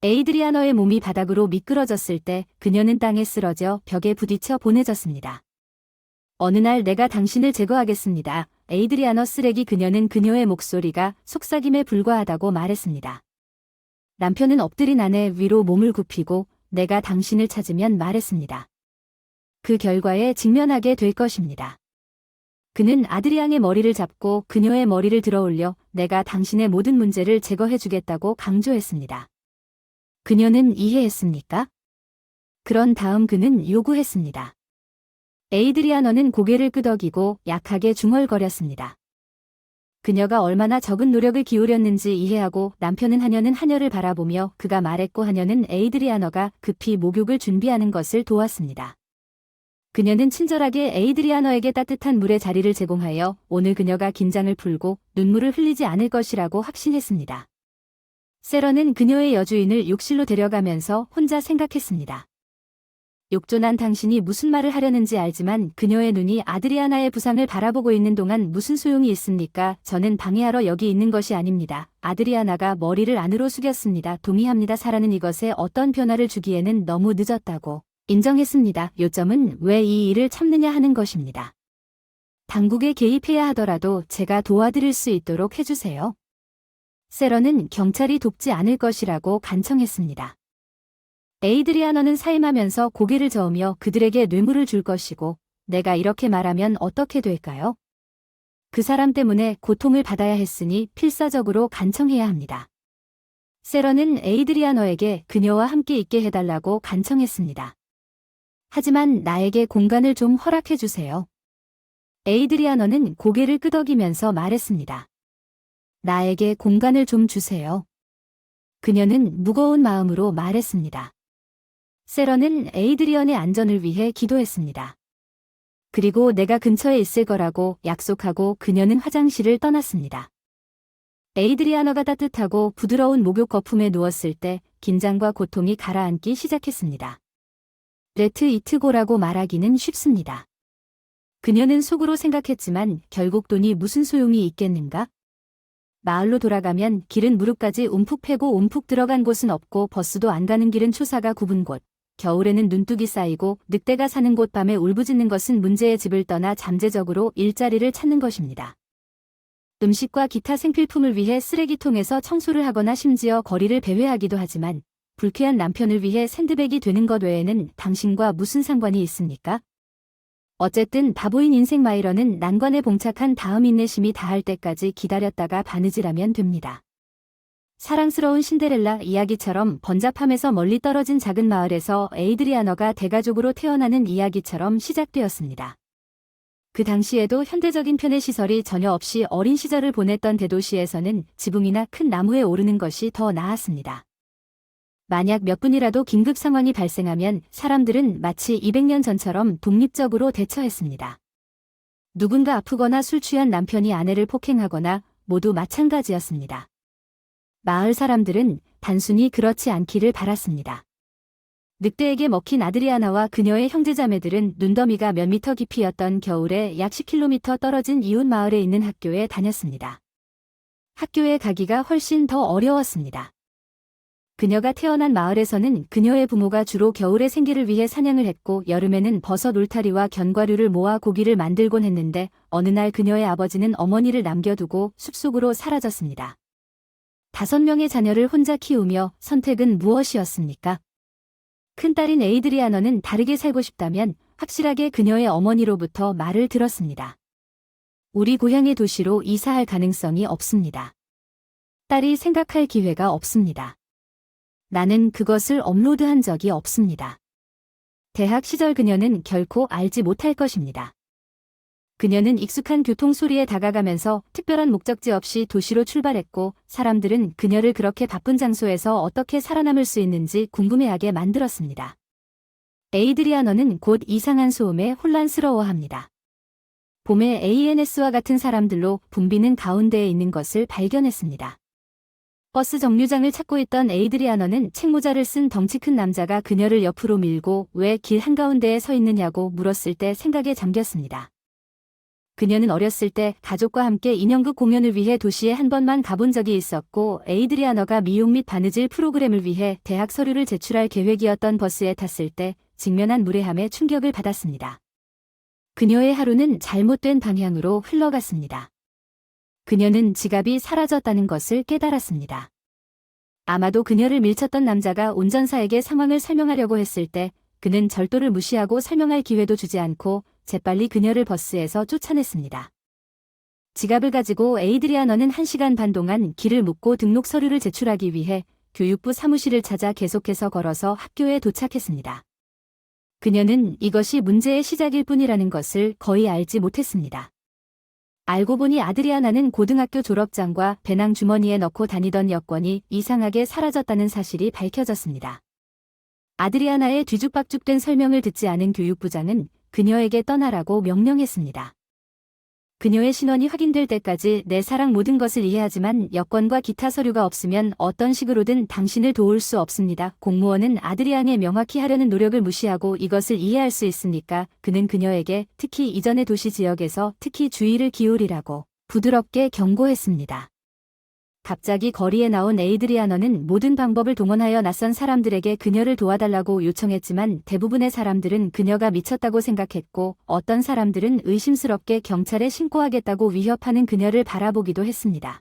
에이드리아너의 몸이 바닥으로 미끄러졌을 때 그녀는 땅에 쓰러져 벽에 부딪혀 보내졌습니다. 어느 날 내가 당신을 제거하겠습니다. 에이드리아너 쓰레기. 그녀의 목소리가 속삭임에 불과하다고 말했습니다. 남편은 엎드린 아내 위로 몸을 굽히고 내가 당신을 찾으면 말했습니다. 그 결과에 직면하게 될 것입니다. 그는 아드리앙의 머리를 잡고 그녀의 머리를 들어올려 내가 당신의 모든 문제를 제거해주겠다고 강조했습니다. 그녀는 이해했습니까? 그런 다음 그는 요구했습니다. 에이드리아너는 고개를 끄덕이고 약하게 중얼거렸습니다. 그녀가 얼마나 적은 노력을 기울였는지 이해하고 남편은 하녀를 바라보며 그가 말했고 하녀는 에이드리아너가 급히 목욕을 준비하는 것을 도왔습니다. 그녀는 친절하게 에이드리아너에게 따뜻한 물의 자리를 제공하여 오늘 그녀가 긴장을 풀고 눈물을 흘리지 않을 것이라고 확신했습니다. 세런은 그녀의 여주인을 욕실로 데려가면서 혼자 생각했습니다. 욕조난 당신이 무슨 말을 하려는지 알지만 그녀의 눈이 아드리아나의 부상을 바라보고 있는 동안 무슨 소용이 있습니까? 저는 방해하러 여기 있는 것이 아닙니다. 아드리아나가 머리를 안으로 숙였습니다. 동의합니다. 사라는 이것에 어떤 변화를 주기에는 너무 늦었다고 인정했습니다. 요점은 왜 이 일을 참느냐 하는 것입니다. 당국에 개입해야 하더라도 제가 도와드릴 수 있도록 해주세요. 세런은 경찰이 돕지 않을 것이라고 간청했습니다. 에이드리아너는 사임하면서 고개를 저으며 그들에게 뇌물을 줄 것이고 내가 이렇게 말하면 어떻게 될까요? 그 사람 때문에 고통을 받아야 했으니 필사적으로 간청해야 합니다. 세런은 에이드리아너에게 그녀와 함께 있게 해달라고 간청했습니다. 하지만 나에게 공간을 좀 허락해 주세요. 에이드리아너는 고개를 끄덕이면서 말했습니다. 나에게 공간을 좀 주세요. 그녀는 무거운 마음으로 말했습니다. 세런은 에이드리언의 안전을 위해 기도했습니다. 그리고 내가 근처에 있을 거라고 약속하고 그녀는 화장실을 떠났습니다. 에이드리아너가 따뜻하고 부드러운 목욕 거품에 누웠을 때 긴장과 고통이 가라앉기 시작했습니다. 레트 이트고라고 말하기는 쉽습니다. 그녀는 속으로 생각했지만 결국 돈이 무슨 소용이 있겠는가? 마을로 돌아가면 길은 무릎까지 움푹 패고 움푹 들어간 곳은 없고 버스도 안 가는 길은 초사가 굽은 곳. 겨울에는 눈뚝이 쌓이고 늑대가 사는 곳. 밤에 울부짖는 것은 문제의 집을 떠나 잠재적으로 일자리를 찾는 것입니다. 음식과 기타 생필품을 위해 쓰레기통에서 청소를 하거나 심지어 거리를 배회하기도 하지만 불쾌한 남편을 위해 샌드백이 되는 것 외에는 당신과 무슨 상관이 있습니까? 어쨌든 바보인 인생 마이러는 난관에 봉착한 다음 인내심이 다할 때까지 기다렸다가 바느질하면 됩니다. 사랑스러운 신데렐라 이야기처럼 번잡함에서 멀리 떨어진 작은 마을에서 에이드리아너가 대가족으로 태어나는 이야기처럼 시작되었습니다. 그 당시에도 현대적인 편의시설이 전혀 없이 어린 시절을 보냈던 대도시에서는 지붕이나 큰 나무에 오르는 것이 더 나았습니다. 만약 몇 분이라도 긴급 상황이 발생하면 사람들은 마치 200년 전처럼 독립적으로 대처했습니다. 누군가 아프거나 술 취한 남편이 아내를 폭행하거나 모두 마찬가지였습니다. 마을 사람들은 단순히 그렇지 않기를 바랐습니다. 늑대에게 먹힌 아드리아나와 그녀의 형제자매들은 눈더미가 몇 미터 깊이였던 겨울에 약 10km 떨어진 이웃 마을에 있는 학교에 다녔습니다. 학교에 가기가 훨씬 더 어려웠습니다. 그녀가 태어난 마을에서는 그녀의 부모가 주로 겨울에 생계를 위해 사냥을 했고 여름에는 버섯 울타리와 견과류를 모아 고기를 만들곤 했는데 어느 날 그녀의 아버지는 어머니를 남겨두고 숲속으로 사라졌습니다. 5명의 자녀를 혼자 키우며 선택은 무엇이었습니까? 큰딸인 에이드리아너는 다르게 살고 싶다면 확실하게 그녀의 어머니로부터 말을 들었습니다. 우리 고향의 도시로 이사할 가능성이 없습니다. 딸이 생각할 기회가 없습니다. 나는 그것을 업로드한 적이 없습니다. 대학 시절 그녀는 결코 알지 못할 것입니다. 그녀는 익숙한 교통 소리에 다가가면서 특별한 목적지 없이 도시로 출발했고 사람들은 그녀를 그렇게 바쁜 장소에서 어떻게 살아남을 수 있는지 궁금해하게 만들었습니다. 에이드리아너는 곧 이상한 소음에 혼란스러워합니다. 봄에 ANS와 같은 사람들로 붐비는 가운데에 있는 것을 발견했습니다. 버스 정류장을 찾고 있던 에이드리아너는 책모자를 쓴 덩치 큰 남자가 그녀를 옆으로 밀고 왜 길 한가운데에 서 있느냐고 물었을 때 생각에 잠겼습니다. 그녀는 어렸을 때 가족과 함께 인형극 공연을 위해 도시에 한 번만 가본 적이 있었고 에이드리아너가 미용 및 바느질 프로그램을 위해 대학 서류를 제출할 계획이었던 버스에 탔을 때 직면한 무례함에 충격을 받았습니다. 그녀의 하루는 잘못된 방향으로 흘러갔습니다. 그녀는 지갑이 사라졌다는 것을 깨달았습니다. 아마도 그녀를 밀쳤던 남자가 운전사에게 상황을 설명하려고 했을 때 그는 절도를 무시하고 설명할 기회도 주지 않고 재빨리 그녀를 버스에서 쫓아냈습니다. 지갑을 가지고 에이드리아너는 1시간 반 동안 길을 묻고 등록 서류를 제출하기 위해 교육부 사무실을 찾아 계속해서 걸어서 학교에 도착했습니다. 그녀는 이것이 문제의 시작일 뿐이라는 것을 거의 알지 못했습니다. 알고 보니 아드리아나는 고등학교 졸업장과 배낭 주머니에 넣고 다니던 여권이 이상하게 사라졌다는 사실이 밝혀졌습니다. 아드리아나의 뒤죽박죽된 설명을 듣지 않은 교육부장은 그녀에게 떠나라고 명령했습니다. 그녀의 신원이 확인될 때까지 내 사랑 모든 것을 이해하지만 여권과 기타 서류가 없으면 어떤 식으로든 당신을 도울 수 없습니다. 공무원은 아드리안에 명확히 하려는 노력을 무시하고 이것을 이해할 수 있으니까 그는 그녀에게 특히 이전의 도시 지역에서 특히 주의를 기울이라고 부드럽게 경고했습니다. 갑자기 거리에 나온 에이드리아너는 모든 방법을 동원하여 낯선 사람들에게 그녀를 도와달라고 요청했지만 대부분의 사람들은 그녀가 미쳤다고 생각했고 어떤 사람들은 의심스럽게 경찰에 신고하겠다고 위협하는 그녀를 바라보기도 했습니다.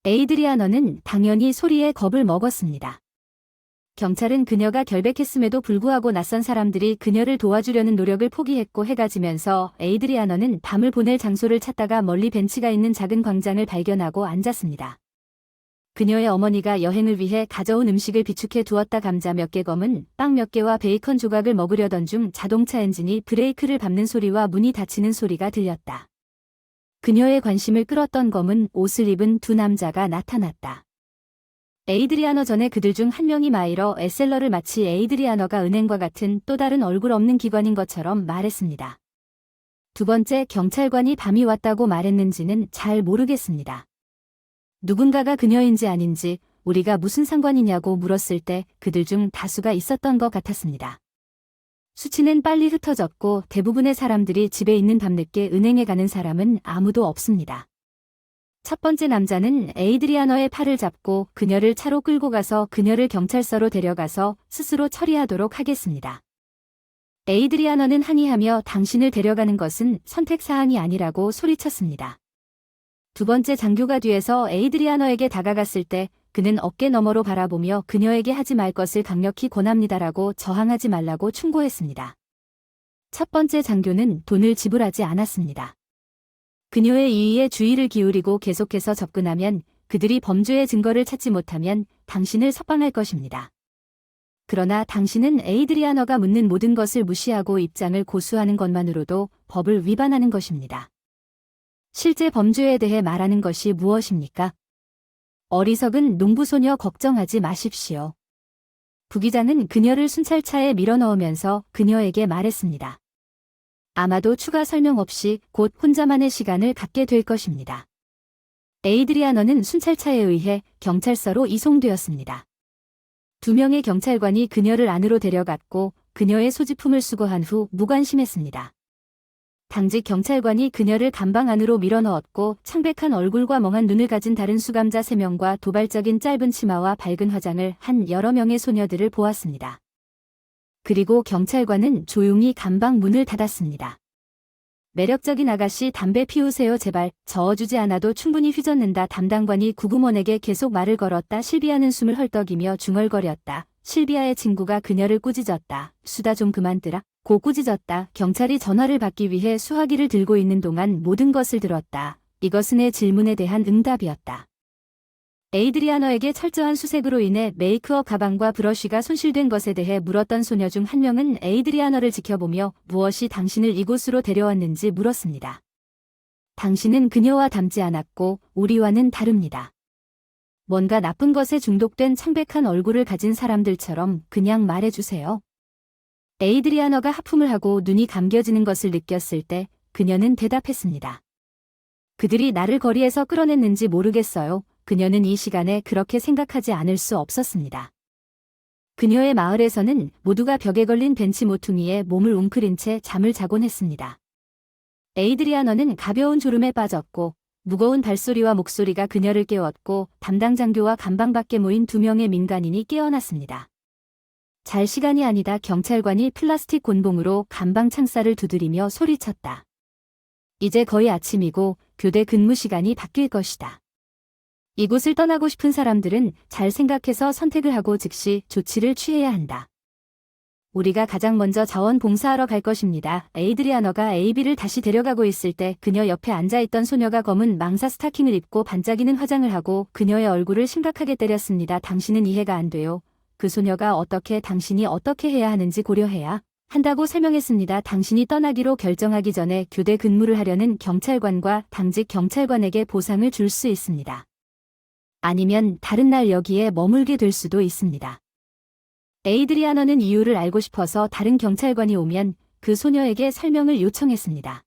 에이드리아너는 당연히 소리에 겁을 먹었습니다. 경찰은 그녀가 결백했음에도 불구하고 낯선 사람들이 그녀를 도와주려는 노력을 포기했고 해가 지면서 에이드리아너는 밤을 보낼 장소를 찾다가 멀리 벤치가 있는 작은 광장을 발견하고 앉았습니다. 그녀의 어머니가 여행을 위해 가져온 음식을 비축해 두었다. 감자 몇 개, 검은 빵 몇 개와 베이컨 조각을 먹으려던 중 자동차 엔진이 브레이크를 밟는 소리와 문이 닫히는 소리가 들렸다. 그녀의 관심을 끌었던 검은 옷을 입은 두 남자가 나타났다. 에이드리아너 전에 그들 중 한 명이 마이러 에셀러를 마치 에이드리아너가 은행과 같은 또 다른 얼굴 없는 기관인 것처럼 말했습니다. 두 번째 경찰관이 밤이 왔다고 말했는지는 잘 모르겠습니다. 누군가가 그녀인지 아닌지 우리가 무슨 상관이냐고 물었을 때 그들 중 다수가 있었던 것 같았습니다. 수치는 빨리 흩어졌고 대부분의 사람들이 집에 있는 밤늦게 은행에 가는 사람은 아무도 없습니다. 첫 번째 남자는 에이드리아너의 팔을 잡고 그녀를 차로 끌고 가서 그녀를 경찰서로 데려가서 스스로 처리하도록 하겠습니다. 에이드리아너는 항의하며 당신을 데려가는 것은 선택사항이 아니라고 소리쳤습니다. 두 번째 장교가 뒤에서 에이드리아너에게 다가갔을 때 그는 어깨 너머로 바라보며 그녀에게 하지 말 것을 강력히 권합니다라고 저항하지 말라고 충고했습니다. 첫 번째 장교는 돈을 지불하지 않았습니다. 그녀의 이의에 주의를 기울이고 계속해서 접근하면 그들이 범죄의 증거를 찾지 못하면 당신을 석방할 것입니다. 그러나 당신은 에이드리아너가 묻는 모든 것을 무시하고 입장을 고수하는 것만으로도 법을 위반하는 것입니다. 실제 범죄에 대해 말하는 것이 무엇입니까? 어리석은 농부소녀 걱정하지 마십시오. 부기장은 그녀를 순찰차에 밀어넣으면서 그녀에게 말했습니다. 아마도 추가 설명 없이 곧 혼자만의 시간을 갖게 될 것입니다. 에이드리아너는 순찰차에 의해 경찰서로 이송되었습니다. 두 명의 경찰관이 그녀를 안으로 데려갔고 그녀의 소지품을 수거한 후 무관심했습니다. 당직 경찰관이 그녀를 감방 안으로 밀어넣었고 창백한 얼굴과 멍한 눈을 가진 다른 수감자 3명과 도발적인 짧은 치마와 밝은 화장을 한 여러 명의 소녀들을 보았습니다. 그리고 경찰관은 조용히 감방 문을 닫았습니다. 매력적인 아가씨 담배 피우세요 제발. 저어주지 않아도 충분히 휘젓는다. 담당관이 구구먼에게 계속 말을 걸었다. 실비아는 숨을 헐떡이며 중얼거렸다. 실비아의 친구가 그녀를 꾸짖었다. 수다 좀 그만 뜨라. 고 꾸짖었다. 경찰이 전화를 받기 위해 수화기를 들고 있는 동안 모든 것을 들었다. 이것은 의 질문에 대한 응답이었다. 에이드리아너에게 철저한 수색으로 인해 메이크업 가방과 브러쉬가 손실된 것에 대해 물었던 소녀 중 한 명은 에이드리아너를 지켜보며 무엇이 당신을 이곳으로 데려왔는지 물었습니다. 당신은 그녀와 닮지 않았고 우리와는 다릅니다. 뭔가 나쁜 것에 중독된 창백한 얼굴을 가진 사람들처럼 그냥 말해주세요. 에이드리아너가 하품을 하고 눈이 감겨지는 것을 느꼈을 때 그녀는 대답했습니다. 그들이 나를 거리에서 끌어냈는지 모르겠어요. 그녀는 이 시간에 그렇게 생각하지 않을 수 없었습니다. 그녀의 마을에서는 모두가 벽에 걸린 벤치 모퉁이에 몸을 웅크린 채 잠을 자곤 했습니다. 에이드리아너는 가벼운 졸음에 빠졌고 무거운 발소리와 목소리가 그녀를 깨웠고 담당 장교와 감방 밖에 모인 2명의 민간인이 깨어났습니다. 잘 시간이 아니다. 경찰관이 플라스틱 곤봉으로 감방 창살을 두드리며 소리쳤다. 이제 거의 아침이고 교대 근무 시간이 바뀔 것이다. 이곳을 떠나고 싶은 사람들은 잘 생각해서 선택을 하고 즉시 조치를 취해야 한다. 우리가 가장 먼저 자원봉사하러 갈 것입니다. 에이드리아너가 에이비를 다시 데려가고 있을 때 그녀 옆에 앉아있던 소녀가 검은 망사 스타킹을 입고 반짝이는 화장을 하고 그녀의 얼굴을 심각하게 때렸습니다. 당신은 이해가 안 돼요. 그 소녀가 당신이 어떻게 해야 하는지 고려해야 한다고 설명했습니다. 당신이 떠나기로 결정하기 전에 교대 근무를 하려는 경찰관과 당직 경찰관에게 보상을 줄 수 있습니다. 아니면 다른 날 여기에 머물게 될 수도 있습니다. 에이드리아너는 이유를 알고 싶어서 다른 경찰관이 오면 그 소녀에게 설명을 요청했습니다.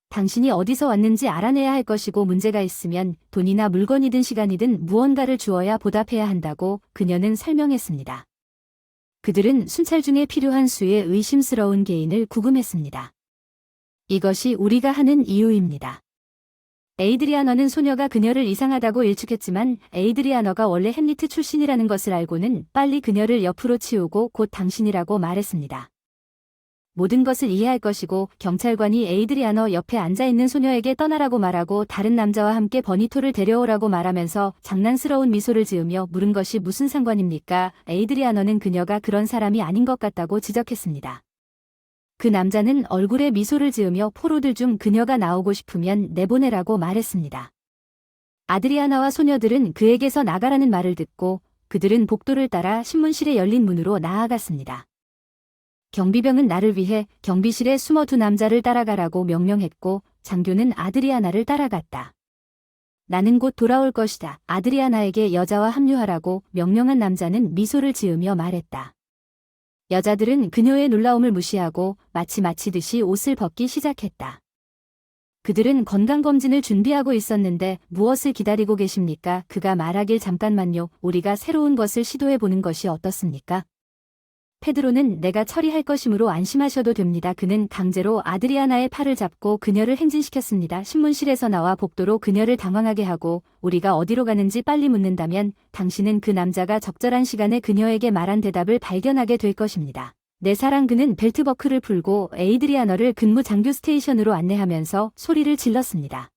당신이 어디서 왔는지 알아내야 할 것이고 문제가 있으면 돈이나 물건이든 시간이든 무언가를 주어야 보답해야 한다고 그녀는 설명했습니다. 그들은 순찰 중에 필요한 수의 의심스러운 개인을 구금했습니다. 이것이 우리가 하는 이유입니다. 에이드리아너는 소녀가 그녀를 이상하다고 일축했지만 에이드리아너가 원래 햄리트 출신이라는 것을 알고는 빨리 그녀를 옆으로 치우고 곧 당신이라고 말했습니다. 모든 것을 이해할 것이고 경찰관이 에이드리아너 옆에 앉아있는 소녀에게 떠나라고 말하고 다른 남자와 함께 버니토를 데려오라고 말하면서 장난스러운 미소를 지으며 물은 것이 무슨 상관입니까? 에이드리아너는 그녀가 그런 사람이 아닌 것 같다고 지적했습니다. 그 남자는 얼굴에 미소를 지으며 포로들 중 그녀가 나오고 싶으면 내보내라고 말했습니다. 아드리아나와 소녀들은 그에게서 나가라는 말을 듣고 그들은 복도를 따라 신문실에 열린 문으로 나아갔습니다. 경비병은 나를 위해 경비실에 숨어 2 남자를 따라가라고 명령했고 장교는 아드리아나를 따라갔다. 나는 곧 돌아올 것이다. 아드리아나에게 여자와 합류하라고 명령한 남자는 미소를 지으며 말했다. 여자들은 그녀의 놀라움을 무시하고 마치듯이 옷을 벗기 시작했다. 그들은 건강검진을 준비하고 있었는데 무엇을 기다리고 계십니까? 그가 말하길 잠깐만요. 우리가 새로운 것을 시도해보는 것이 어떻습니까? 페드로는 내가 처리할 것이므로 안심하셔도 됩니다. 그는 강제로 아드리아나의 팔을 잡고 그녀를 행진시켰습니다. 신문실에서 나와 복도로 그녀를 당황하게 하고 우리가 어디로 가는지 빨리 묻는다면 당신은 그 남자가 적절한 시간에 그녀에게 말한 대답을 발견하게 될 것입니다. 내 사랑. 그는 벨트버클을 풀고 에이드리아너를 근무 장교 스테이션으로 안내하면서 소리를 질렀습니다.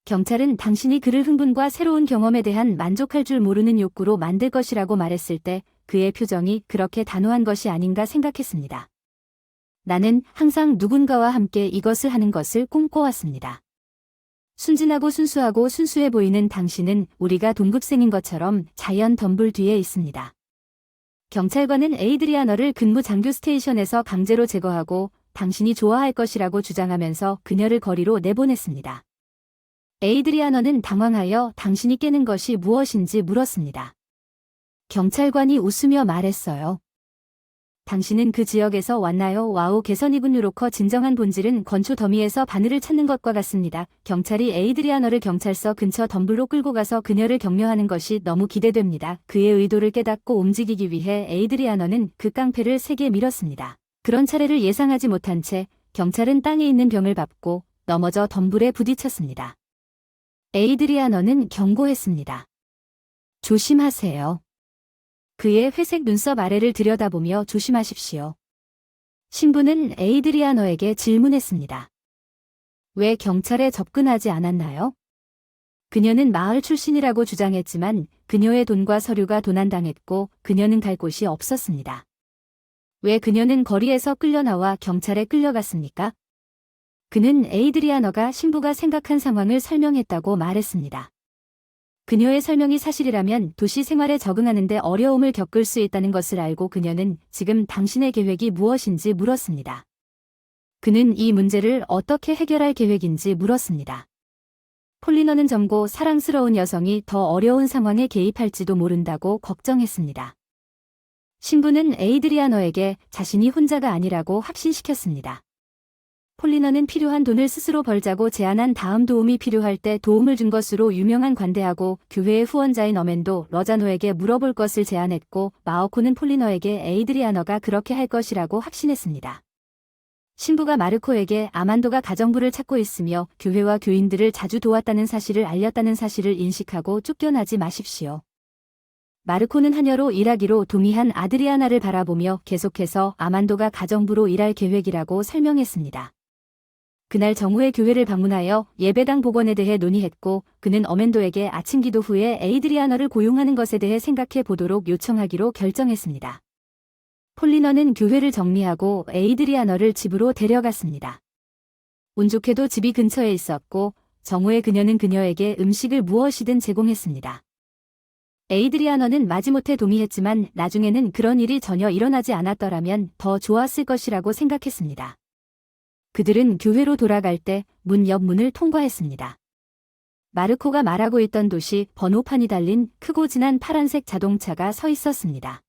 경찰은 당신이 그를 흥분과 새로운 경험에 대한 만족할 줄 모르는 욕구로 만들 것이라고 말했을 때 그의 표정이 그렇게 단호한 것이 아닌가 생각했습니다. 나는 항상 누군가와 함께 이것을 하는 것을 꿈꿔왔습니다. 순진하고 순수하고 순수해 보이는 당신은 우리가 동급생인 것처럼 자이언 덤블 뒤에 있습니다. 경찰관은 에이드리아너를 근무 장교 스테이션에서 강제로 제거하고 당신이 좋아할 것이라고 주장하면서 그녀를 거리로 내보냈습니다. 에이드리아너는 당황하여 당신이 깨는 것이 무엇인지 물었습니다. 경찰관이 웃으며 말했어요. 당신은 그 지역에서 왔나요? 와우. 개선이군. 유로커. 진정한 본질은 건초 더미에서 바늘을 찾는 것과 같습니다. 경찰이 에이드리아너를 경찰서 근처 덤블로 끌고 가서 그녀를 격려하는 것이 너무 기대됩니다. 그의 의도를 깨닫고 움직이기 위해 에이드리아너는 그 깡패를 세게 밀었습니다. 그런 차례를 예상하지 못한 채 경찰은 땅에 있는 병을 밟고 넘어져 덤블에 부딪혔습니다. 에이드리아너는 경고했습니다. 조심하세요. 그의 회색 눈썹 아래를 들여다보며 조심하십시오. 신부는 에이드리아너에게 질문했습니다. 왜 경찰에 접근하지 않았나요? 그녀는 마을 출신이라고 주장했지만 그녀의 돈과 서류가 도난당했고 그녀는 갈 곳이 없었습니다. 왜 그녀는 거리에서 끌려나와 경찰에 끌려갔습니까? 그는 에이드리아너가 신부가 생각한 상황을 설명했다고 말했습니다. 그녀의 설명이 사실이라면 도시 생활에 적응하는 데 어려움을 겪을 수 있다는 것을 알고 그녀는 지금 당신의 계획이 무엇인지 물었습니다. 그는 이 문제를 어떻게 해결할 계획인지 물었습니다. 폴리너는 젊고 사랑스러운 여성이 더 어려운 상황에 개입할지도 모른다고 걱정했습니다. 신부는 에이드리아너에게 자신이 혼자가 아니라고 확신시켰습니다. 폴리너는 필요한 돈을 스스로 벌자고 제안한 다음 도움이 필요할 때 도움을 준 것으로 유명한 관대하고 교회의 후원자인 어맨도 러자노에게 물어볼 것을 제안했고 마오코는 폴리너에게 에이드리아너가 그렇게 할 것이라고 확신했습니다. 신부가 마르코에게 아만도가 가정부를 찾고 있으며 교회와 교인들을 자주 도왔다는 사실을 알렸다는 사실을 인식하고 쫓겨나지 마십시오. 마르코는 하녀로 일하기로 동의한 아드리아나를 바라보며 계속해서 아만도가 가정부로 일할 계획이라고 설명했습니다. 그날 정오에 교회를 방문하여 예배당 복원에 대해 논의했고 그는 어멘도에게 아침 기도 후에 에이드리아너를 고용하는 것에 대해 생각해 보도록 요청하기로 결정했습니다. 폴리너는 교회를 정리하고 에이드리아너를 집으로 데려갔습니다. 운 좋게도 집이 근처에 있었고 정오에 그녀는 그녀에게 음식을 무엇이든 제공했습니다. 에이드리아너는 마지못해 동의했지만 나중에는 그런 일이 전혀 일어나지 않았더라면 더 좋았을 것이라고 생각했습니다. 그들은 교회로 돌아갈 때 문 옆 문을 통과했습니다. 마르코가 말하고 있던 도시 번호판이 달린 크고 진한 파란색 자동차가 서 있었습니다.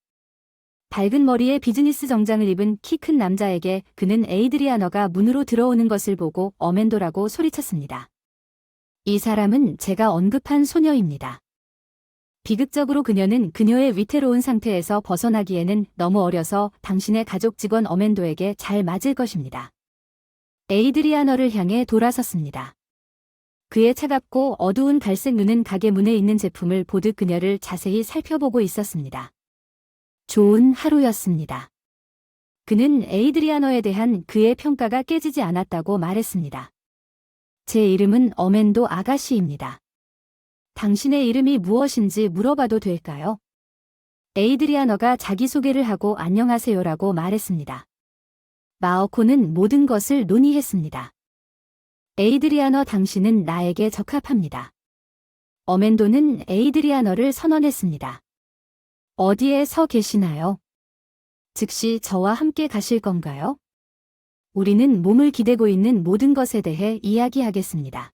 밝은 머리에 비즈니스 정장을 입은 키 큰 남자에게 그는 에이드리아너가 문으로 들어오는 것을 보고 어멘도라고 소리쳤습니다. 이 사람은 제가 언급한 소녀입니다. 비극적으로 그녀는 그녀의 위태로운 상태에서 벗어나기에는 너무 어려서 당신의 가족 직원 어멘도에게 잘 맞을 것입니다. 에이드리아너를 향해 돌아섰습니다. 그의 차갑고 어두운 갈색 눈은 가게 문에 있는 제품을 보듯 그녀를 자세히 살펴보고 있었습니다. 좋은 하루였습니다. 그는 에이드리아너에 대한 그의 평가가 깨지지 않았다고 말했습니다. 제 이름은 어멘도 아가씨입니다. 당신의 이름이 무엇인지 물어봐도 될까요? 에이드리아너가 자기소개를 하고 안녕하세요라고 말했습니다. 마어코는 모든 것을 논의했습니다. 에이드리아너 당신은 나에게 적합합니다. 어멘도는 에이드리아너를 선언했습니다. 어디에 서 계시나요? 즉시 저와 함께 가실 건가요? 우리는 몸을 기대고 있는 모든 것에 대해 이야기하겠습니다.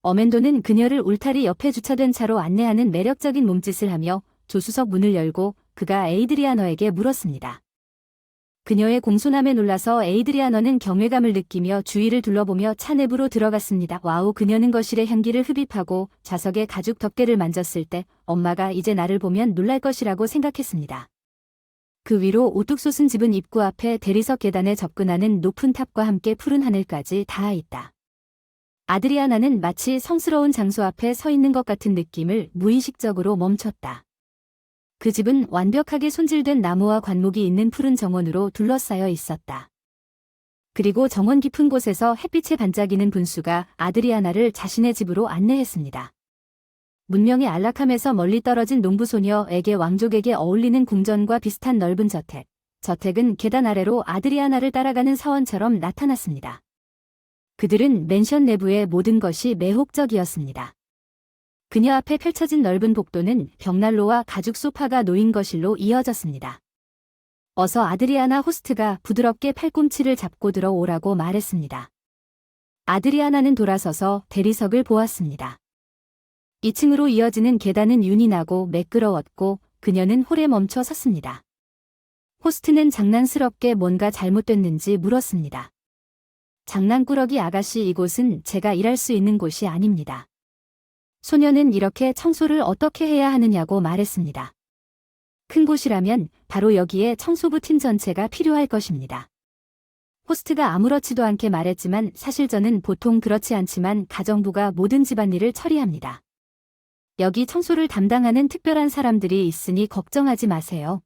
어멘도는 그녀를 울타리 옆에 주차된 차로 안내하는 매력적인 몸짓을 하며 조수석 문을 열고 그가 에이드리아너에게 물었습니다. 그녀의 공손함에 놀라서 에이드리아너는 경외감을 느끼며 주위를 둘러보며 차 내부로 들어갔습니다. 와우, 그녀는 거실의 향기를 흡입하고 좌석의 가죽 덮개를 만졌을 때 엄마가 이제 나를 보면 놀랄 것이라고 생각했습니다. 그 위로 우뚝 솟은 집은 입구 앞에 대리석 계단에 접근하는 높은 탑과 함께 푸른 하늘까지 닿아 있다. 아드리아나는 마치 성스러운 장소 앞에 서 있는 것 같은 느낌을 무의식적으로 멈췄다. 그 집은 완벽하게 손질된 나무와 관목이 있는 푸른 정원으로 둘러싸여 있었다. 그리고 정원 깊은 곳에서 햇빛에 반짝이는 분수가 아드리아나를 자신의 집으로 안내했습니다. 문명의 안락함에서 멀리 떨어진 농부소녀에게 왕족에게 어울리는 궁전과 비슷한 넓은 저택. 저택은 계단 아래로 아드리아나를 따라가는 사원처럼 나타났습니다. 그들은 맨션 내부의 모든 것이 매혹적이었습니다. 그녀 앞에 펼쳐진 넓은 복도는 벽난로와 가죽 소파가 놓인 거실로 이어졌습니다. 어서 아드리아나 호스트가 부드럽게 팔꿈치를 잡고 들어오라고 말했습니다. 아드리아나는 돌아서서 대리석을 보았습니다. 2층으로 이어지는 계단은 윤이 나고 매끄러웠고 그녀는 홀에 멈춰 섰습니다. 호스트는 장난스럽게 뭔가 잘못됐는지 물었습니다. 장난꾸러기 아가씨, 이곳은 제가 일할 수 있는 곳이 아닙니다. 소녀는 이렇게 청소를 어떻게 해야 하느냐고 말했습니다. 큰 곳이라면 바로 여기에 청소부 팀 전체가 필요할 것입니다. 호스트가 아무렇지도 않게 말했지만 사실 저는 보통 그렇지 않지만 가정부가 모든 집안일을 처리합니다. 여기 청소를 담당하는 특별한 사람들이 있으니 걱정하지 마세요.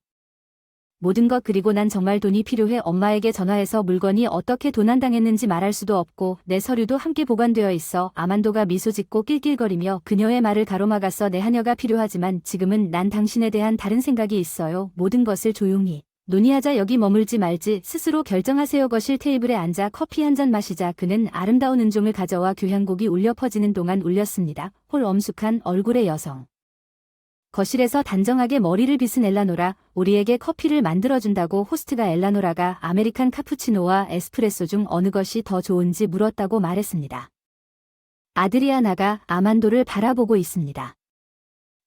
모든 것, 그리고 난 정말 돈이 필요해. 엄마에게 전화해서 물건이 어떻게 도난당했는지 말할 수도 없고 내 서류도 함께 보관되어 있어. 아만도가 미소 짓고 낄낄거리며 그녀의 말을 가로막았어. 내 하녀가 필요하지만 지금은 난 당신에 대한 다른 생각이 있어요. 모든 것을 조용히 논의하자. 여기 머물지 말지 스스로 결정하세요. 거실 테이블에 앉아 커피 한 잔 마시자. 그는 아름다운 은종을 가져와 교향곡이 울려 퍼지는 동안 울렸습니다. 홀 엄숙한 얼굴의 여성. 거실에서 단정하게 머리를 빗은 엘라노라, 우리에게 커피를 만들어준다고 호스트가 엘라노라가 아메리칸 카푸치노와 에스프레소 중 어느 것이 더 좋은지 물었다고 말했습니다. 아드리아나가 아만도를 바라보고 있습니다.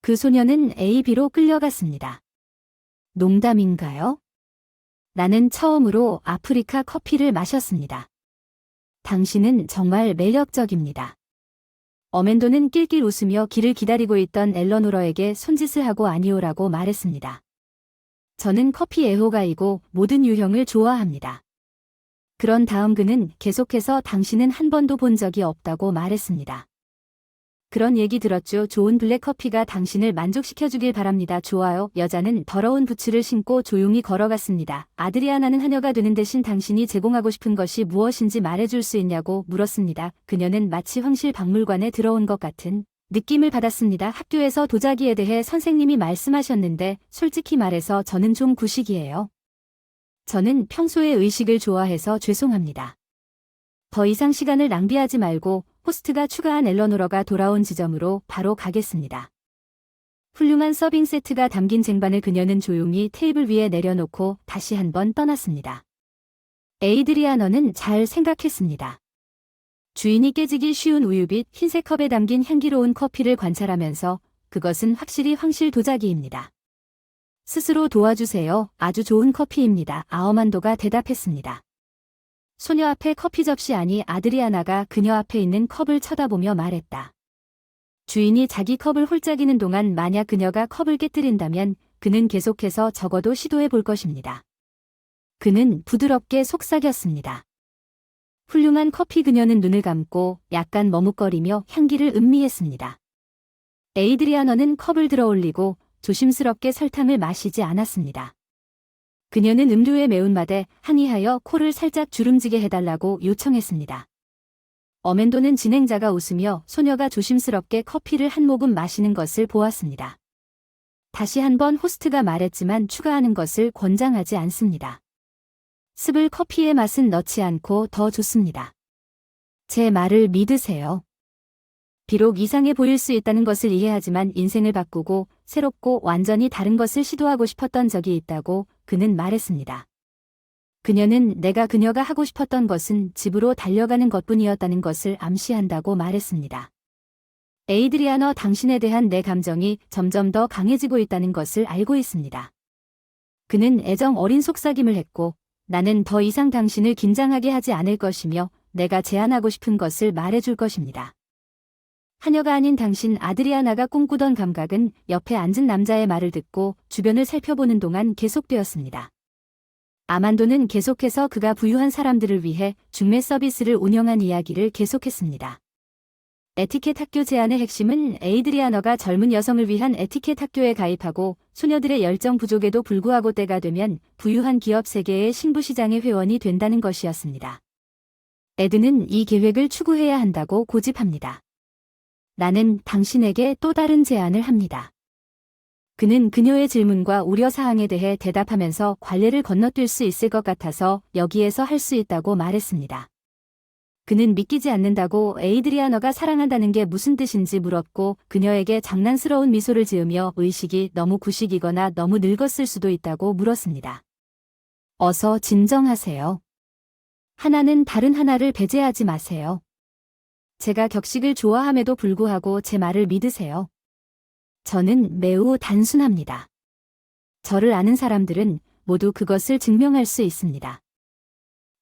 그 소녀는 AB로 끌려갔습니다. 농담인가요? 나는 처음으로 아프리카 커피를 마셨습니다. 당신은 정말 매력적입니다. 어멘도는 낄낄 웃으며 길을 기다리고 있던 엘러노러에게 손짓을 하고 아니오라고 말했습니다. 저는 커피 애호가이고 모든 유형을 좋아합니다. 그런 다음 그는 계속해서 당신은 한 번도 본 적이 없다고 말했습니다. 그런 얘기 들었죠. 좋은 블랙커피가 당신을 만족시켜주길 바랍니다. 좋아요. 여자는 더러운 부츠를 신고 조용히 걸어갔습니다. 아드리아나는 하녀가 되는 대신 당신이 제공하고 싶은 것이 무엇인지 말해줄 수 있냐고 물었습니다. 그녀는 마치 황실 박물관에 들어온 것 같은 느낌을 받았습니다. 학교에서 도자기에 대해 선생님이 말씀하셨는데 솔직히 말해서 저는 좀 구식이에요. 저는 평소에 의식을 좋아해서 죄송합니다. 더 이상 시간을 낭비하지 말고 호스트가 추가한 엘러노러가 돌아온 지점으로 바로 가겠습니다. 훌륭한 서빙 세트가 담긴 쟁반을 그녀는 조용히 테이블 위에 내려놓고 다시 한번 떠났습니다. 에이드리아너는 잘 생각했습니다. 주인이 깨지기 쉬운 우유빛 흰색 컵에 담긴 향기로운 커피를 관찰하면서 그것은 확실히 황실 도자기입니다. 스스로 도와주세요. 아주 좋은 커피입니다. 아어만도가 대답했습니다. 소녀 앞에 커피 접시 안이 아드리아나가 그녀 앞에 있는 컵을 쳐다보며 말했다. 주인이 자기 컵을 홀짝이는 동안 만약 그녀가 컵을 깨뜨린다면 그는 계속해서 적어도 시도해 볼 것입니다. 그는 부드럽게 속삭였습니다. 훌륭한 커피. 그녀는 눈을 감고 약간 머뭇거리며 향기를 음미했습니다. 에이드리아너는 컵을 들어 올리고 조심스럽게 설탕을 마시지 않았습니다. 그녀는 음료의 매운맛에 항의하여 코를 살짝 주름지게 해달라고 요청했습니다. 어맨도는 진행자가 웃으며 소녀가 조심스럽게 커피를 한 모금 마시는 것을 보았습니다. 다시 한번 호스트가 말했지만 추가하는 것을 권장하지 않습니다. 습을 커피의 맛은 넣지 않고 더 좋습니다. 제 말을 믿으세요. 비록 이상해 보일 수 있다는 것을 이해하지만 인생을 바꾸고 새롭고 완전히 다른 것을 시도하고 싶었던 적이 있다고 그는 말했습니다. 그녀는 내가 그녀가 하고 싶었던 것은 집으로 달려가는 것뿐이었다는 것을 암시한다고 말했습니다. 에이드리아너, 당신에 대한 내 감정이 점점 더 강해지고 있다는 것을 알고 있습니다. 그는 애정 어린 속삭임을 했고 나는 더 이상 당신을 긴장하게 하지 않을 것이며 내가 제안하고 싶은 것을 말해줄 것입니다. 하녀가 아닌 당신. 아드리아나가 꿈꾸던 감각은 옆에 앉은 남자의 말을 듣고 주변을 살펴보는 동안 계속되었습니다. 아만도는 계속해서 그가 부유한 사람들을 위해 중매 서비스를 운영한 이야기를 계속했습니다. 에티켓 학교 제안의 핵심은 에이드리아너가 젊은 여성을 위한 에티켓 학교에 가입하고 소녀들의 열정 부족에도 불구하고 때가 되면 부유한 기업 세계의 신부시장의 회원이 된다는 것이었습니다. 에드는 이 계획을 추구해야 한다고 고집합니다. 나는 당신에게 또 다른 제안을 합니다. 그는 그녀의 질문과 우려사항에 대해 대답하면서 관례를 건너뛸 수 있을 것 같아서 여기에서 할 수 있다고 말했습니다. 그는 믿기지 않는다고 에이드리아너가 사랑한다는 게 무슨 뜻인지 물었고 그녀에게 장난스러운 미소를 지으며 의식이 너무 구식이거나 너무 늙었을 수도 있다고 물었습니다. 어서 진정하세요. 하나는 다른 하나를 배제하지 마세요. 제가 격식을 좋아함에도 불구하고 제 말을 믿으세요. 저는 매우 단순합니다. 저를 아는 사람들은 모두 그것을 증명할 수 있습니다.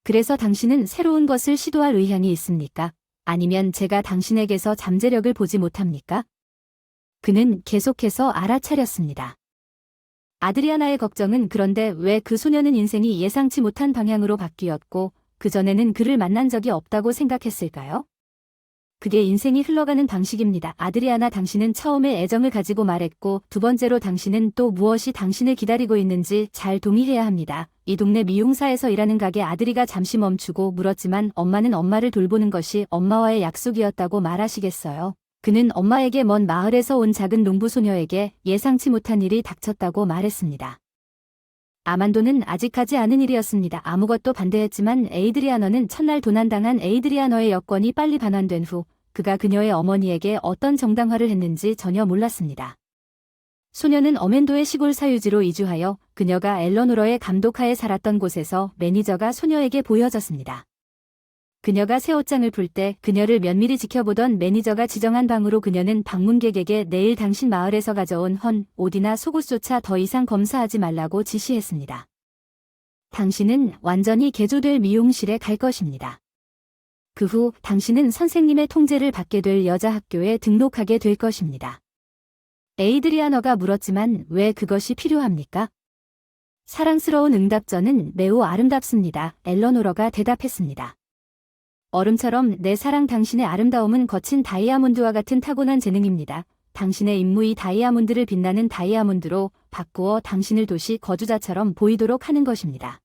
그래서 당신은 새로운 것을 시도할 의향이 있습니까? 아니면 제가 당신에게서 잠재력을 보지 못합니까? 그는 계속해서 알아차렸습니다. 아드리아나의 걱정은 그런데 왜 그 소녀는 인생이 예상치 못한 방향으로 바뀌었고 그전에는 그를 만난 적이 없다고 생각했을까요? 그게 인생이 흘러가는 방식입니다. 아드리아나, 당신은 처음에 애정을 가지고 말했고 두 번째로 당신은 또 무엇이 당신을 기다리고 있는지 잘 동의해야 합니다. 이 동네 미용사에서 일하는 가게 아드리가 잠시 멈추고 물었지만 엄마는 엄마를 돌보는 것이 엄마와의 약속이었다고 말하시겠어요? 그는 엄마에게 먼 마을에서 온 작은 농부 소녀에게 예상치 못한 일이 닥쳤다고 말했습니다. 아만도는 아직 하지 않은 일이었습니다. 아무것도 반대했지만 에이드리아너는 첫날 도난당한 에이드리아너의 여권이 빨리 반환된 후 그가 그녀의 어머니에게 어떤 정당화를 했는지 전혀 몰랐습니다. 소녀는 어맨도의 시골 사유지로 이주하여 그녀가 엘러노러의 감독하에 살았던 곳에서 매니저가 소녀에게 보여졌습니다. 그녀가 새 옷장을 풀 때 그녀를 면밀히 지켜보던 매니저가 지정한 방으로 그녀는 방문객에게 내일 당신 마을에서 가져온 옷이나 속옷조차 더 이상 검사하지 말라고 지시했습니다. 당신은 완전히 개조될 미용실에 갈 것입니다. 그 후 당신은 선생님의 통제를 받게 될 여자 학교에 등록하게 될 것입니다. 에이드리아너가 물었지만 왜 그것이 필요합니까? 사랑스러운 응답전은 매우 아름답습니다. 엘러노러가 대답했습니다. 얼음처럼 내 사랑 당신의 아름다움은 거친 다이아몬드와 같은 타고난 재능입니다. 당신의 임무이 다이아몬드를 빛나는 다이아몬드로 바꾸어 당신을 도시 거주자처럼 보이도록 하는 것입니다.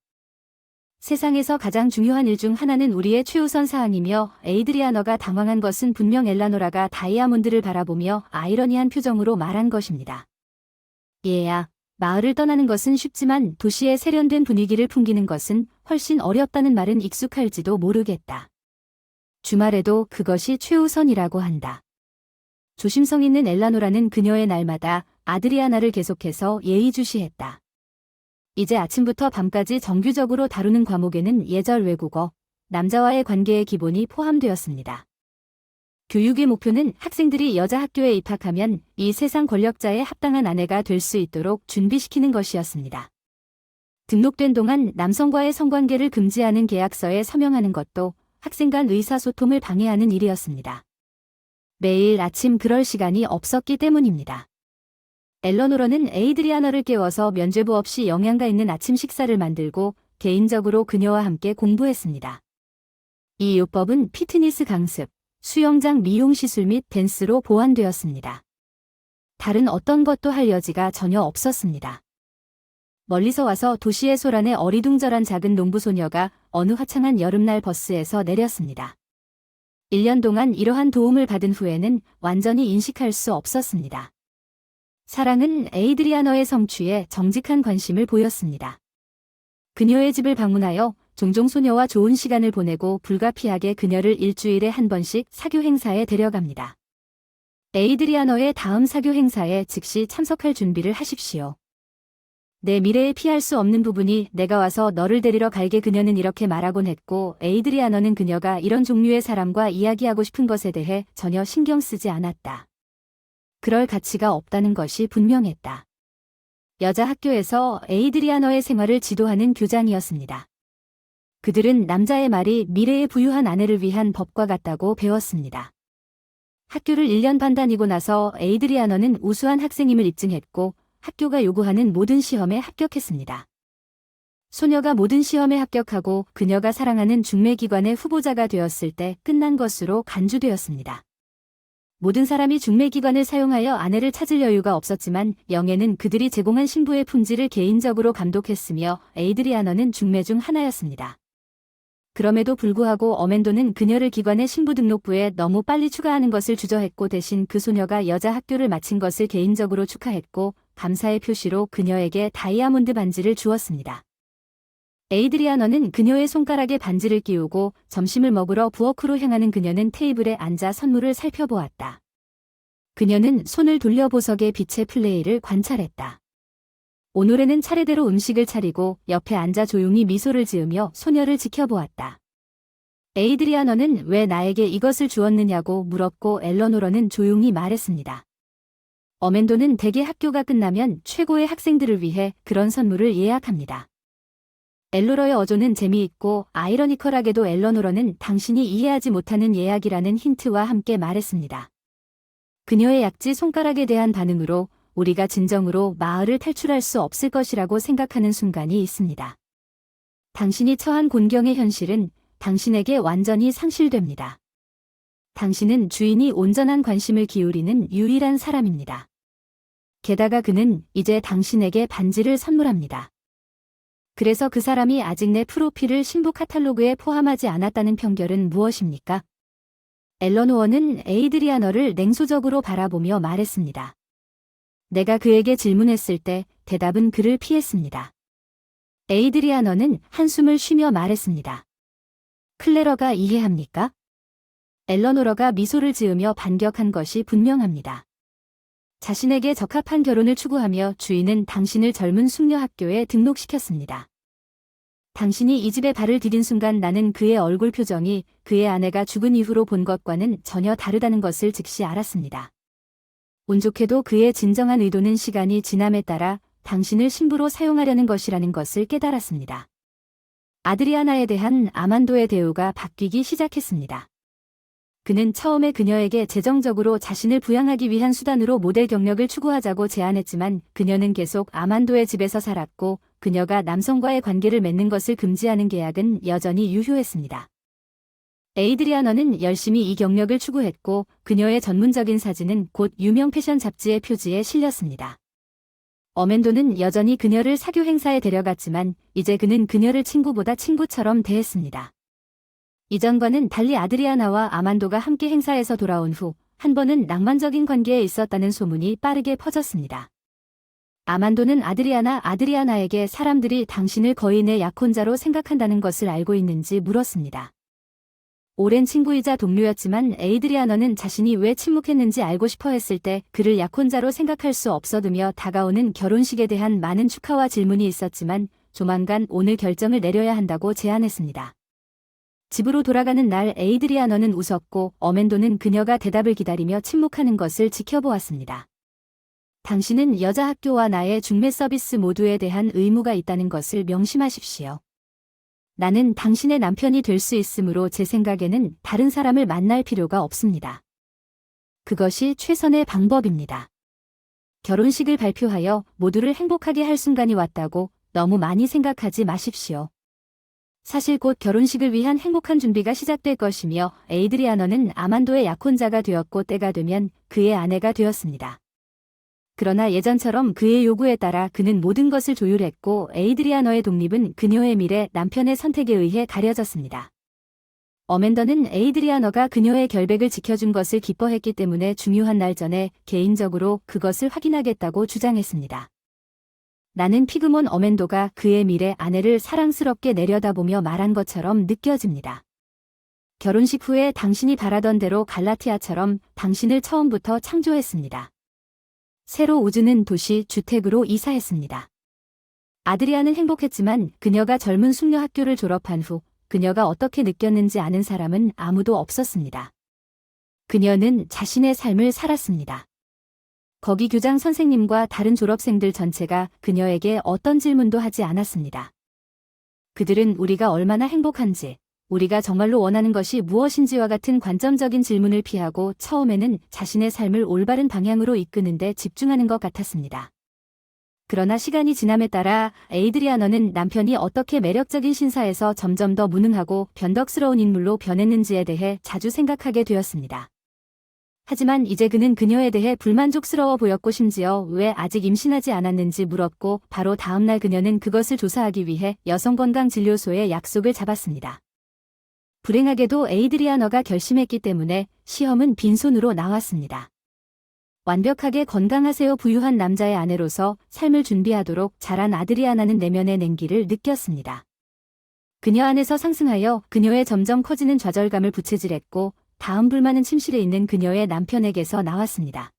세상에서 가장 중요한 일 중 하나는 우리의 최우선 사항이며 에이드리아너가 당황한 것은 분명 엘라노라가 다이아몬드를 바라보며 아이러니한 표정으로 말한 것입니다. 얘야, 마을을 떠나는 것은 쉽지만 도시의 세련된 분위기를 풍기는 것은 훨씬 어렵다는 말은 익숙할지도 모르겠다. 주말에도 그것이 최우선이라고 한다. 조심성 있는 엘라노라는 그녀의 날마다 아드리아나를 계속해서 예의주시했다. 이제 아침부터 밤까지 정규적으로 다루는 과목에는 예절 외국어, 남자와의 관계의 기본이 포함되었습니다. 교육의 목표는 학생들이 여자 학교에 입학하면 이 세상 권력자의 합당한 아내가 될 수 있도록 준비시키는 것이었습니다. 등록된 동안 남성과의 성관계를 금지하는 계약서에 서명하는 것도 학생 간 의사소통을 방해하는 일이었습니다. 매일 아침 그럴 시간이 없었기 때문입니다. 엘러노러는 에이드리아너를 깨워서 면죄부 없이 영양가 있는 아침 식사를 만들고 개인적으로 그녀와 함께 공부했습니다. 이 요법은 피트니스 강습, 수영장 미용 시술 및 댄스로 보완되었습니다. 다른 어떤 것도 할 여지가 전혀 없었습니다. 멀리서 와서 도시의 소란에 어리둥절한 작은 농부소녀가 어느 화창한 여름날 버스에서 내렸습니다. 1년 동안 이러한 도움을 받은 후에는 완전히 인식할 수 없었습니다. 사랑은 에이드리아너의 성취에 정직한 관심을 보였습니다. 그녀의 집을 방문하여 종종 소녀와 좋은 시간을 보내고 불가피하게 그녀를 일주일에 한 번씩 사교 행사에 데려갑니다. 에이드리아너의 다음 사교 행사에 즉시 참석할 준비를 하십시오. 내 미래에 피할 수 없는 부분이 내가 와서 너를 데리러 갈게 그녀는 이렇게 말하곤 했고 에이드리아너는 그녀가 이런 종류의 사람과 이야기하고 싶은 것에 대해 전혀 신경 쓰지 않았다. 그럴 가치가 없다는 것이 분명했다. 여자 학교에서 에이드리아너의 생활을 지도하는 교장이었습니다. 그들은 남자의 말이 미래에 부유한 아내를 위한 법과 같다고 배웠습니다. 학교를 1년 반 다니고 나서 에이드리아너는 우수한 학생임을 입증했고 학교가 요구하는 모든 시험에 합격했습니다. 소녀가 모든 시험에 합격하고 그녀가 사랑하는 중매기관의 후보자가 되었을 때 끝난 것으로 간주되었습니다. 모든 사람이 중매기관을 사용하여 아내를 찾을 여유가 없었지만 영애는 그들이 제공한 신부의 품질을 개인적으로 감독했으며 에이드리아너는 중매 중 하나였습니다. 그럼에도 불구하고 어멘도는 그녀를 기관의 신부 등록부에 너무 빨리 추가하는 것을 주저했고 대신 그 소녀가 여자 학교를 마친 것을 개인적으로 축하했고 감사의 표시로 그녀에게 다이아몬드 반지를 주었습니다. 에이드리아너는 그녀의 손가락에 반지를 끼우고 점심을 먹으러 부엌으로 향하는 그녀는 테이블에 앉아 선물을 살펴보았다. 그녀는 손을 돌려 보석의 빛의 플레이를 관찰했다. 오늘에는 차례대로 음식을 차리고 옆에 앉아 조용히 미소를 지으며 소녀를 지켜보았다. 에이드리아너는 왜 나에게 이것을 주었느냐고 물었고 엘러노러는 조용히 말했습니다. 어멘도는 대개 학교가 끝나면 최고의 학생들을 위해 그런 선물을 예약합니다. 엘로러의 어조는 재미있고 아이러니컬하게도 엘러노러는 당신이 이해하지 못하는 예약이라는 힌트와 함께 말했습니다. 그녀의 약지 손가락에 대한 반응으로 우리가 진정으로 마을을 탈출할 수 없을 것이라고 생각하는 순간이 있습니다. 당신이 처한 곤경의 현실은 당신에게 완전히 상실됩니다. 당신은 주인이 온전한 관심을 기울이는 유일한 사람입니다. 게다가 그는 이제 당신에게 반지를 선물합니다. 그래서 그 사람이 아직 내 프로필을 신부 카탈로그에 포함하지 않았다는 편결은 무엇입니까? 엘러노어는 에이드리아너를 냉소적으로 바라보며 말했습니다. 내가 그에게 질문했을 때 대답은 그를 피했습니다. 에이드리아너는 한숨을 쉬며 말했습니다. 클레러가 이해합니까? 엘러노러가 미소를 지으며 반격한 것이 분명합니다. 자신에게 적합한 결혼을 추구하며 주인은 당신을 젊은 숙녀 학교에 등록시켰습니다. 당신이 이 집에 발을 디딘 순간 나는 그의 얼굴 표정이 그의 아내가 죽은 이후로 본 것과는 전혀 다르다는 것을 즉시 알았습니다. 운 좋게도 그의 진정한 의도는 시간이 지남에 따라 당신을 신부로 사용하려는 것이라는 것을 깨달았습니다. 아드리아나에 대한 아만도의 대우가 바뀌기 시작했습니다. 그는 처음에 그녀에게 재정적으로 자신을 부양하기 위한 수단으로 모델 경력을 추구하자고 제안했지만 그녀는 계속 아만도의 집에서 살았고 그녀가 남성과의 관계를 맺는 것을 금지하는 계약은 여전히 유효했습니다. 에이드리아너는 열심히 이 경력을 추구했고 그녀의 전문적인 사진은 곧 유명 패션 잡지의 표지에 실렸습니다. 어맨도는 여전히 그녀를 사교 행사에 데려갔지만 이제 그는 그녀를 친구보다 친구처럼 대했습니다. 이전과는 달리 아드리아나와 아만도가 함께 행사에서 돌아온 후 한 번은 낭만적인 관계에 있었다는 소문이 빠르게 퍼졌습니다. 아만도는 아드리아나에게 사람들이 당신을 거인의 약혼자로 생각한다는 것을 알고 있는지 물었습니다. 오랜 친구이자 동료였지만 에이드리아너는 자신이 왜 침묵했는지 알고 싶어 했을 때 그를 약혼자로 생각할 수 없어두며 다가오는 결혼식에 대한 많은 축하와 질문이 있었지만 조만간 오늘 결정을 내려야 한다고 제안했습니다. 집으로 돌아가는 날 에이드리아너는 웃었고 어맨도는 그녀가 대답을 기다리며 침묵하는 것을 지켜보았습니다. 당신은 여자 학교와 나의 중매 서비스 모두에 대한 의무가 있다는 것을 명심하십시오. 나는 당신의 남편이 될 수 있으므로 제 생각에는 다른 사람을 만날 필요가 없습니다. 그것이 최선의 방법입니다. 결혼식을 발표하여 모두를 행복하게 할 순간이 왔다고 너무 많이 생각하지 마십시오. 사실 곧 결혼식을 위한 행복한 준비가 시작될 것이며 에이드리아너는 아만도의 약혼자가 되었고 때가 되면 그의 아내가 되었습니다. 그러나 예전처럼 그의 요구에 따라 그는 모든 것을 조율했고 에이드리아너의 독립은 그녀의 미래 남편의 선택에 의해 가려졌습니다. 어맨더는 에이드리아너가 그녀의 결백을 지켜준 것을 기뻐했기 때문에 중요한 날 전에 개인적으로 그것을 확인하겠다고 주장했습니다. 나는 피그몬 어맨도가 그의 미래 아내를 사랑스럽게 내려다보며 말한 것처럼 느껴집니다. 결혼식 후에 당신이 바라던 대로 갈라티아처럼 당신을 처음부터 창조했습니다. 새로 우주는 도시 주택으로 이사했습니다. 아드리아는 행복했지만 그녀가 젊은 숙녀 학교를 졸업한 후 그녀가 어떻게 느꼈는지 아는 사람은 아무도 없었습니다. 그녀는 자신의 삶을 살았습니다. 거기 교장 선생님과 다른 졸업생들 전체가 그녀에게 어떤 질문도 하지 않았습니다. 그들은 우리가 얼마나 행복한지, 우리가 정말로 원하는 것이 무엇인지와 같은 관점적인 질문을 피하고 처음에는 자신의 삶을 올바른 방향으로 이끄는 데 집중하는 것 같았습니다. 그러나 시간이 지남에 따라 에이드리아너는 남편이 어떻게 매력적인 신사에서 점점 더 무능하고 변덕스러운 인물로 변했는지에 대해 자주 생각하게 되었습니다. 하지만 이제 그는 그녀에 대해 불만족스러워 보였고 심지어 왜 아직 임신하지 않았는지 물었고 바로 다음 날 그녀는 그것을 조사하기 위해 여성건강진료소에 약속을 잡았습니다. 불행하게도 에이드리아너가 결심했기 때문에 시험은 빈손으로 나왔습니다. 완벽하게 건강하세요 부유한 남자의 아내로서 삶을 준비하도록 자란 아드리아나는 내면의 냉기를 느꼈습니다. 그녀 안에서 상승하여 그녀의 점점 커지는 좌절감을 부채질했고 다음 불만은 침실에 있는 그녀의 남편에게서 나왔습니다.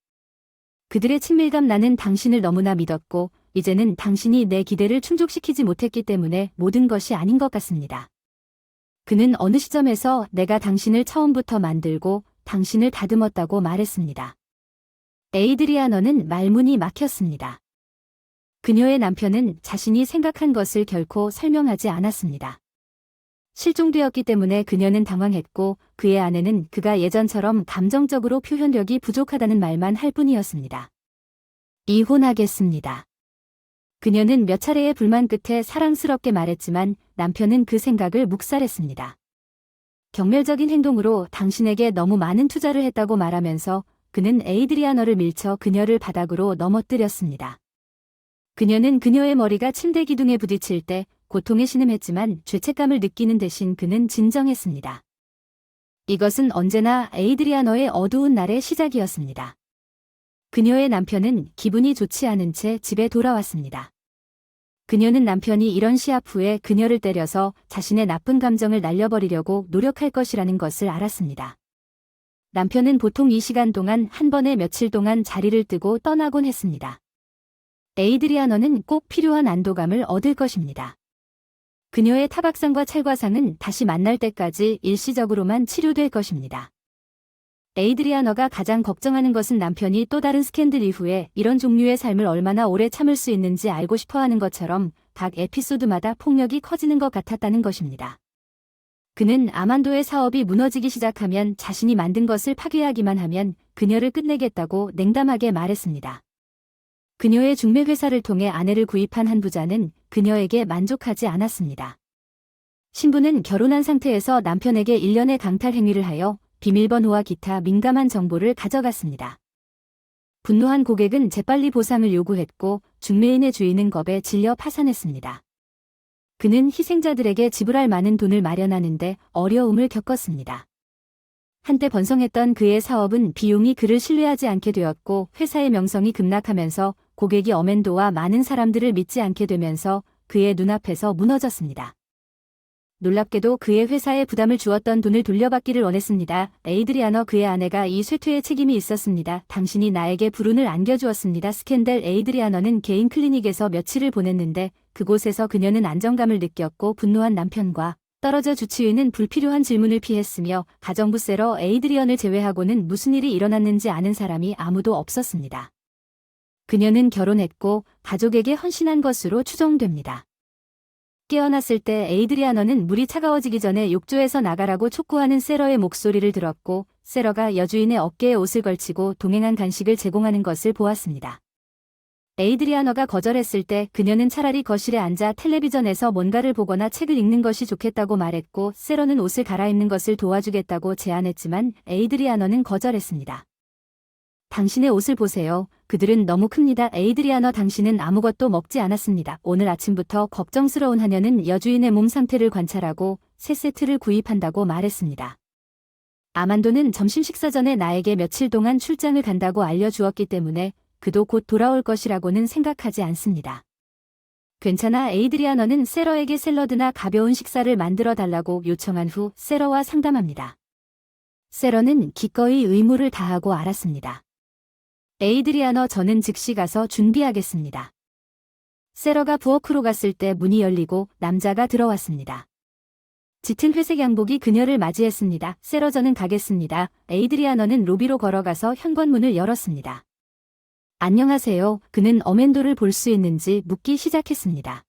그들의 친밀감 나는 당신을 너무나 믿었고 이제는 당신이 내 기대를 충족시키지 못했기 때문에 모든 것이 아닌 것 같습니다. 그는 어느 시점에서 내가 당신을 처음부터 만들고 당신을 다듬었다고 말했습니다. 에이드리아너는 말문이 막혔습니다. 그녀의 남편은 자신이 생각한 것을 결코 설명하지 않았습니다. 실종되었기 때문에 그녀는 당황했고 그의 아내는 그가 예전처럼 감정적으로 표현력이 부족하다는 말만 할 뿐이었습니다. 이혼하겠습니다. 그녀는 몇 차례의 불만 끝에 사랑스럽게 말했지만 남편은 그 생각을 묵살했습니다. 경멸적인 행동으로 당신에게 너무 많은 투자를 했다고 말하면서 그는 에이드리아너를 밀쳐 그녀를 바닥으로 넘어뜨렸습니다. 그녀는 그녀의 머리가 침대 기둥에 부딪힐 때 고통에 신음했지만 죄책감을 느끼는 대신 그는 진정했습니다. 이것은 언제나 에이드리아너의 어두운 날의 시작이었습니다. 그녀의 남편은 기분이 좋지 않은 채 집에 돌아왔습니다. 그녀는 남편이 이런 시합 후에 그녀를 때려서 자신의 나쁜 감정을 날려버리려고 노력할 것이라는 것을 알았습니다. 남편은 보통 이 시간 동안 한 번에 며칠 동안 자리를 뜨고 떠나곤 했습니다. 에이드리아너는 꼭 필요한 안도감을 얻을 것입니다. 그녀의 타박상과 찰과상은 다시 만날 때까지 일시적으로만 치료될 것입니다. 에이드리아너가 가장 걱정하는 것은 남편이 또 다른 스캔들 이후에 이런 종류의 삶을 얼마나 오래 참을 수 있는지 알고 싶어하는 것처럼 각 에피소드마다 폭력이 커지는 것 같았다는 것입니다. 그는 아만도의 사업이 무너지기 시작하면 자신이 만든 것을 파괴하기만 하면 그녀를 끝내겠다고 냉담하게 말했습니다. 그녀의 중매 회사를 통해 아내를 구입한 한 부자는 그녀에게 만족하지 않았습니다. 신부는 결혼한 상태에서 남편에게 일련의 강탈 행위를 하여 비밀번호와 기타 민감한 정보를 가져갔습니다. 분노한 고객은 재빨리 보상을 요구했고 중매인의 주인은 겁에 질려 파산했습니다. 그는 희생자들에게 지불할 많은 돈을 마련하는데 어려움을 겪었습니다. 한때 번성했던 그의 사업은 비용이 그를 신뢰하지 않게 되었고 회사의 명성이 급락하면서 고객이 어멘도와 많은 사람들을 믿지 않게 되면서 그의 눈앞에서 무너졌습니다. 놀랍게도 그의 회사에 부담을 주었던 돈을 돌려받기를 원했습니다. 에이드리아너 그의 아내가 이 쇠퇴에 책임이 있었습니다. 당신이 나에게 불운을 안겨주었습니다. 스캔들 에이드리아너는 개인 클리닉에서 며칠을 보냈는데 그곳에서 그녀는 안정감을 느꼈고 분노한 남편과 떨어져 주치의는 불필요한 질문을 피했으며 가정부 세러 에이드리언을 제외하고는 무슨 일이 일어났는지 아는 사람이 아무도 없었습니다. 그녀는 결혼했고 가족에게 헌신한 것으로 추정됩니다. 깨어났을 때 에이드리아너는 물이 차가워지기 전에 욕조에서 나가라고 촉구하는 세러의 목소리를 들었고 세러가 여주인의 어깨에 옷을 걸치고 동행한 간식을 제공하는 것을 보았습니다. 에이드리아너가 거절했을 때 그녀는 차라리 거실에 앉아 텔레비전에서 뭔가를 보거나 책을 읽는 것이 좋겠다고 말했고 세러는 옷을 갈아입는 것을 도와주겠다고 제안했지만 에이드리아너는 거절했습니다. 당신의 옷을 보세요. 그들은 너무 큽니다. 에이드리아너 당신은 아무것도 먹지 않았습니다. 오늘 아침부터 걱정스러운 하녀는 여주인의 몸 상태를 관찰하고 새 세트를 구입한다고 말했습니다. 아만도는 점심 식사 전에 나에게 며칠 동안 출장을 간다고 알려주었기 때문에 그도 곧 돌아올 것이라고는 생각하지 않습니다. 괜찮아. 에이드리아너는 세러에게 샐러드나 가벼운 식사를 만들어 달라고 요청한 후 세러와 상담합니다. 세러는 기꺼이 의무를 다하고 알았습니다. 에이드리아너 저는 즉시 가서 준비하겠습니다. 세러가 부엌으로 갔을 때 문이 열리고 남자가 들어왔습니다. 짙은 회색 양복이 그녀를 맞이했습니다. 세러 저는 가겠습니다. 에이드리아너는 로비로 걸어가서 현관문을 열었습니다. 안녕하세요. 그는 어멘도를 볼 수 있는지 묻기 시작했습니다.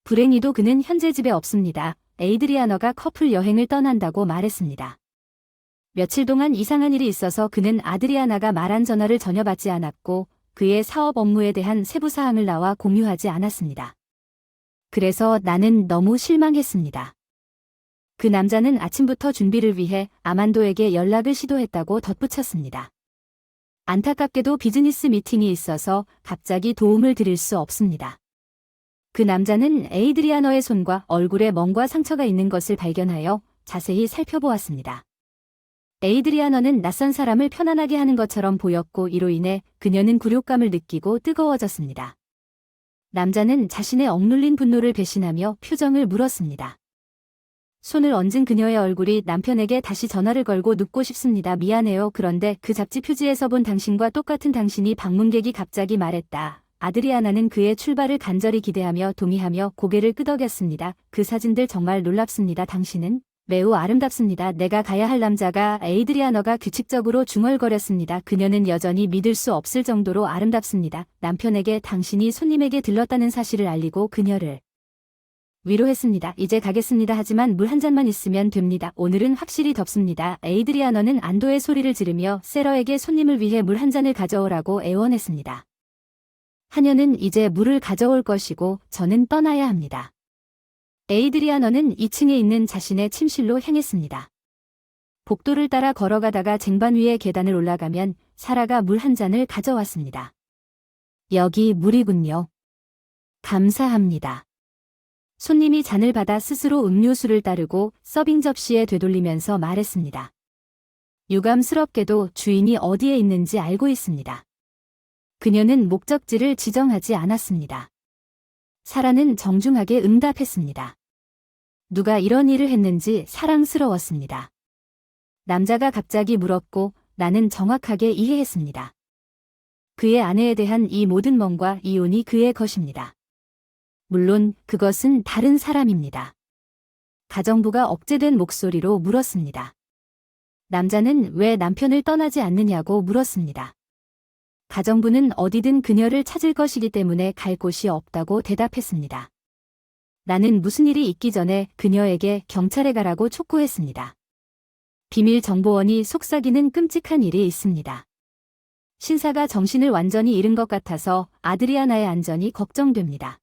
불행히도 그는 현재 집에 없습니다. 에이드리아너가 커플 여행을 떠난다고 말했습니다. 며칠 동안 이상한 일이 있어서 그는 아드리아나가 말한 전화를 전혀 받지 않았고 그의 사업 업무에 대한 세부 사항을 나와 공유하지 않았습니다. 그래서 나는 너무 실망했습니다. 그 남자는 아침부터 준비를 위해 아만도에게 연락을 시도했다고 덧붙였습니다. 안타깝게도 비즈니스 미팅이 있어서 갑자기 도움을 드릴 수 없습니다. 그 남자는 에이드리아너의 손과 얼굴에 멍과 상처가 있는 것을 발견하여 자세히 살펴보았습니다. 에이드리아너는 낯선 사람을 편안하게 하는 것처럼 보였고 이로 인해 그녀는 굴욕감을 느끼고 뜨거워졌습니다. 남자는 자신의 억눌린 분노를 배신하며 표정을 물었습니다. 손을 얹은 그녀의 얼굴이 남편에게 다시 전화를 걸고 눕고 싶습니다. 미안해요. 그런데 그 잡지 표지에서 본 당신과 똑같은 당신이 방문객이 갑자기 말했다. 아드리아나는 그의 출발을 간절히 기대하며 동의하며 고개를 끄덕였습니다. 그 사진들 정말 놀랍습니다. 당신은 매우 아름답습니다. 내가 가야 할 남자가 에이드리아너가 규칙적으로 중얼거렸습니다. 그녀는 여전히 믿을 수 없을 정도로 아름답습니다. 남편에게 당신이 손님에게 들렀다는 사실을 알리고 그녀를 위로했습니다. 이제 가겠습니다. 하지만 물 한 잔만 있으면 됩니다. 오늘은 확실히 덥습니다. 에이드리아너는 안도의 소리를 지르며 세러에게 손님을 위해 물 한 잔을 가져오라고 애원했습니다. 하녀는 이제 물을 가져올 것이고 저는 떠나야 합니다. 에이드리아너는 2층에 있는 자신의 침실로 향했습니다. 복도를 따라 걸어가다가 쟁반 위에 계단을 올라가면 사라가 물 한 잔을 가져왔습니다. 여기 물이군요. 감사합니다. 손님이 잔을 받아 스스로 음료수를 따르고 서빙 접시에 되돌리면서 말했습니다. 유감스럽게도 주인이 어디에 있는지 알고 있습니다. 그녀는 목적지를 지정하지 않았습니다. 사라는 정중하게 응답했습니다. 누가 이런 일을 했는지 사랑스러웠습니다. 남자가 갑자기 물었고 나는 정확하게 이해했습니다. 그의 아내에 대한 이 모든 멍과 이혼이 그의 것입니다. 물론 그것은 다른 사람입니다. 가정부가 억제된 목소리로 물었습니다. 남자는 왜 남편을 떠나지 않느냐고 물었습니다. 가정부는 어디든 그녀를 찾을 것이기 때문에 갈 곳이 없다고 대답했습니다. 나는 무슨 일이 있기 전에 그녀에게 경찰에 가라고 촉구했습니다. 비밀 정보원이 속삭이는 끔찍한 일이 있습니다. 신사가 정신을 완전히 잃은 것 같아서 아드리아나의 안전이 걱정됩니다.